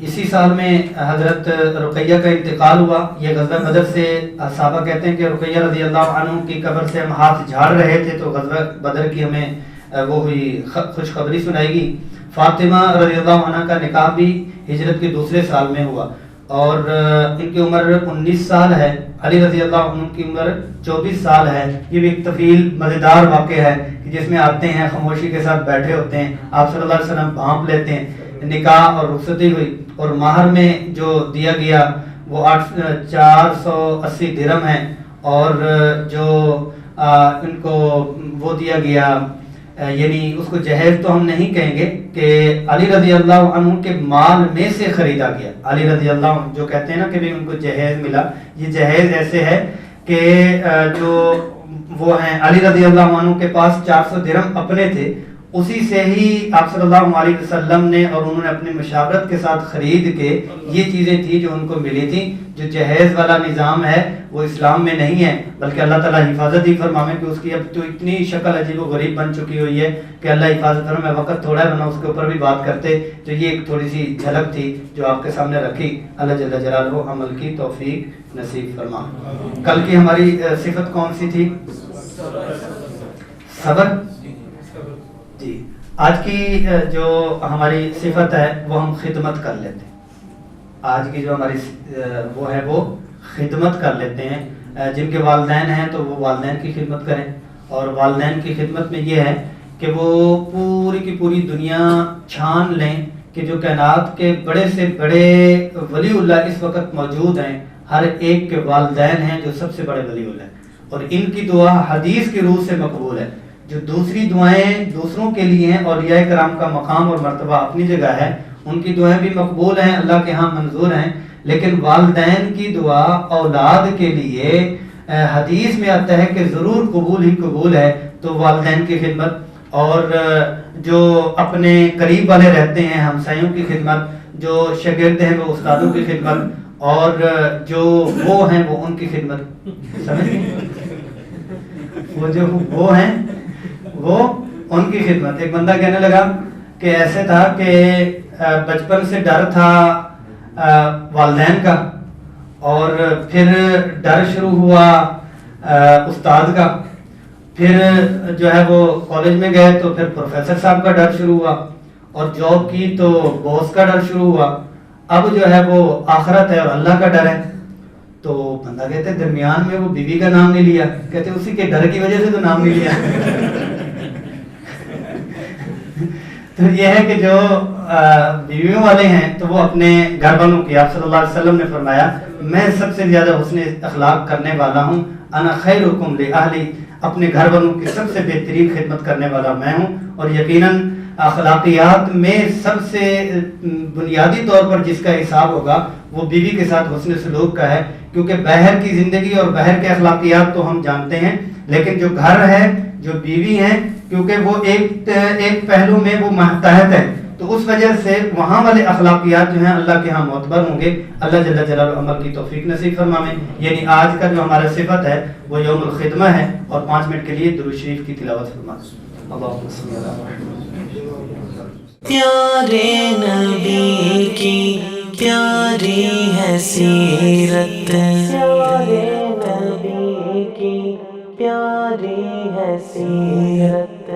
اسی سال میں حضرت رقیہ کا انتقال ہوا. یہ غزوہ بدر سے صحابہ کہتے ہیں کہ رقیہ رضی اللہ عنہ کی قبر سے ہم ہاتھ جھاڑ رہے تھے تو غزوہ بدر کی ہمیں وہ ہوئی خوشخبری سنائی گئی. فاطمہ رضی اللہ عنہ کا نکاح بھی ہجرت کے دوسرے سال میں ہوا اور ان کی عمر 19 سال ہے. علی رضی اللہ عنہ کی عمر 24 سال ہے. یہ بھی ایک طویل مزیدار واقعہ ہے کہ جس میں آتے ہیں، خاموشی کے ساتھ بیٹھے ہوتے ہیں، آپ صلی اللہ علیہ وسلم بھانپ لیتے ہیں. نکاح اور رخصتی ہوئی اور مہر میں جو دیا گیا وہ 480 درہم ہے. اور جو ان کو وہ دیا گیا، یعنی اس کو جہیز تو ہم نہیں کہیں گے، کہ علی رضی اللہ عنہ کے مال میں سے خریدا گیا. علی رضی اللہ عنہ جو کہتے ہیں نا کہ ان کو جہیز ملا، یہ جہیز ایسے ہے کہ جو وہ ہیں علی رضی اللہ عنہ کے پاس 400 درہم اپنے تھے، اسی سے ہی آپ صلی اللہ علیہ وسلم نے اور انہوں نے اپنی مشاورت کے ساتھ خرید کے یہ چیزیں تھی جو ان کو ملی تھی. جو جہیز والا نظام ہے وہ اسلام میں نہیں ہے، بلکہ اللہ تعالیٰ حفاظت ہی فرمائے کہ اس کی اب تو اتنی شکل عجیب و غریب بن چکی ہوئی ہے کہ اللہ حفاظت فرمائے. وقت تھوڑا ہے ورنہ اس کے اوپر بھی بات کرتے. تو یہ ایک تھوڑی سی جھلک تھی جو آپ کے سامنے رکھی. اللہ جل جلالہ عمل کی توفیق نصیب فرمائے. کل کی ہماری صفت کون سی تھی؟ صبر. جی، آج کی جو ہماری صفت ہے وہ ہم خدمت کر لیتے ہیں. آج کی جو ہماری وہ ہے وہ خدمت کر لیتے ہیں. جن کے والدین ہیں تو وہ والدین کی خدمت کریں، اور والدین کی خدمت میں یہ ہے کہ وہ پوری کی پوری دنیا چھان لیں کہ جو کائنات کے بڑے سے بڑے ولی اللہ اس وقت موجود ہیں، ہر ایک کے والدین ہیں جو سب سے بڑے ولی اللہ ہیں، اور ان کی دعا حدیث کی روح سے مقبول ہے. جو دوسری دعائیں دوسروں کے لیے ہیں، اولیاء کرام کا مقام اور مرتبہ اپنی جگہ ہے، ان کی دعائیں بھی مقبول ہیں، اللہ کے ہاں منظور ہیں. لیکن والدین کی دعا اولاد کے لیے حدیث میں آتا ہے کہ ضرور قبول ہی قبول ہے. تو والدین کی خدمت، اور جو اپنے قریب والے رہتے ہیں ہمسایوں کی خدمت، جو شاگرد ہیں وہ استادوں کی خدمت، اور جو وہ ہیں وہ ان کی خدمت. سمجھ وہ جو وہ ہیں وہ ان کی خدمت. ایک بندہ کہنے لگا کہ ایسے تھا کہ بچپن سے ڈر تھا والدین کا، اور پھر ڈر شروع ہوا استاد کا، پھر جو ہے وہ کالج میں گئے تو پھر پروفیسر صاحب کا ڈر شروع ہوا، اور جاب کی تو باس کا ڈر شروع ہوا. اب جو ہے وہ آخرت ہے اور اللہ کا ڈر ہے. تو بندہ کہتے ہیں درمیان میں وہ بیوی کا نام نہیں لیا. کہتے اسی کے ڈر کی وجہ سے تو نام نہیں لیا. تو یہ ہے کہ جو بیویوں والے ہیں تو وہ اپنے گھر والوں کی، آپ صلی اللہ علیہ وسلم نے فرمایا میں سب سے زیادہ حسن اخلاق کرنے والا ہوں، انا خیرکم لأہلی، اپنے گھر والوں کی سب سے بہترین خدمت کرنے والا میں ہوں. اور یقیناً اخلاقیات میں سب سے بنیادی طور پر جس کا حساب ہوگا وہ بیوی کے ساتھ حسن سلوک کا ہے، کیونکہ باہر کی زندگی اور باہر کے اخلاقیات تو ہم جانتے ہیں، لیکن جو گھر ہے، جو بیوی ہیں، کیونکہ وہ ایک پہلو میں وہ ماتحت ہے، تو اس وجہ سے وہاں والے اخلاقیات جو ہیں اللہ کے ہاں معتبر ہوں گے. اللہ جل جلالہ عمل کی توفیق نصیب فرمائے. یعنی آج کا جو ہمارا صفت ہے وہ یوم الخدمہ ہے. اور 5 منٹ کے لیے درود شریف کی تلاوت فرمائیں. اللہم صلی علی محمد. پیارے نبی کی پیاری ہے سیرت، پیارے نبی کی پیاری ہے سیرت.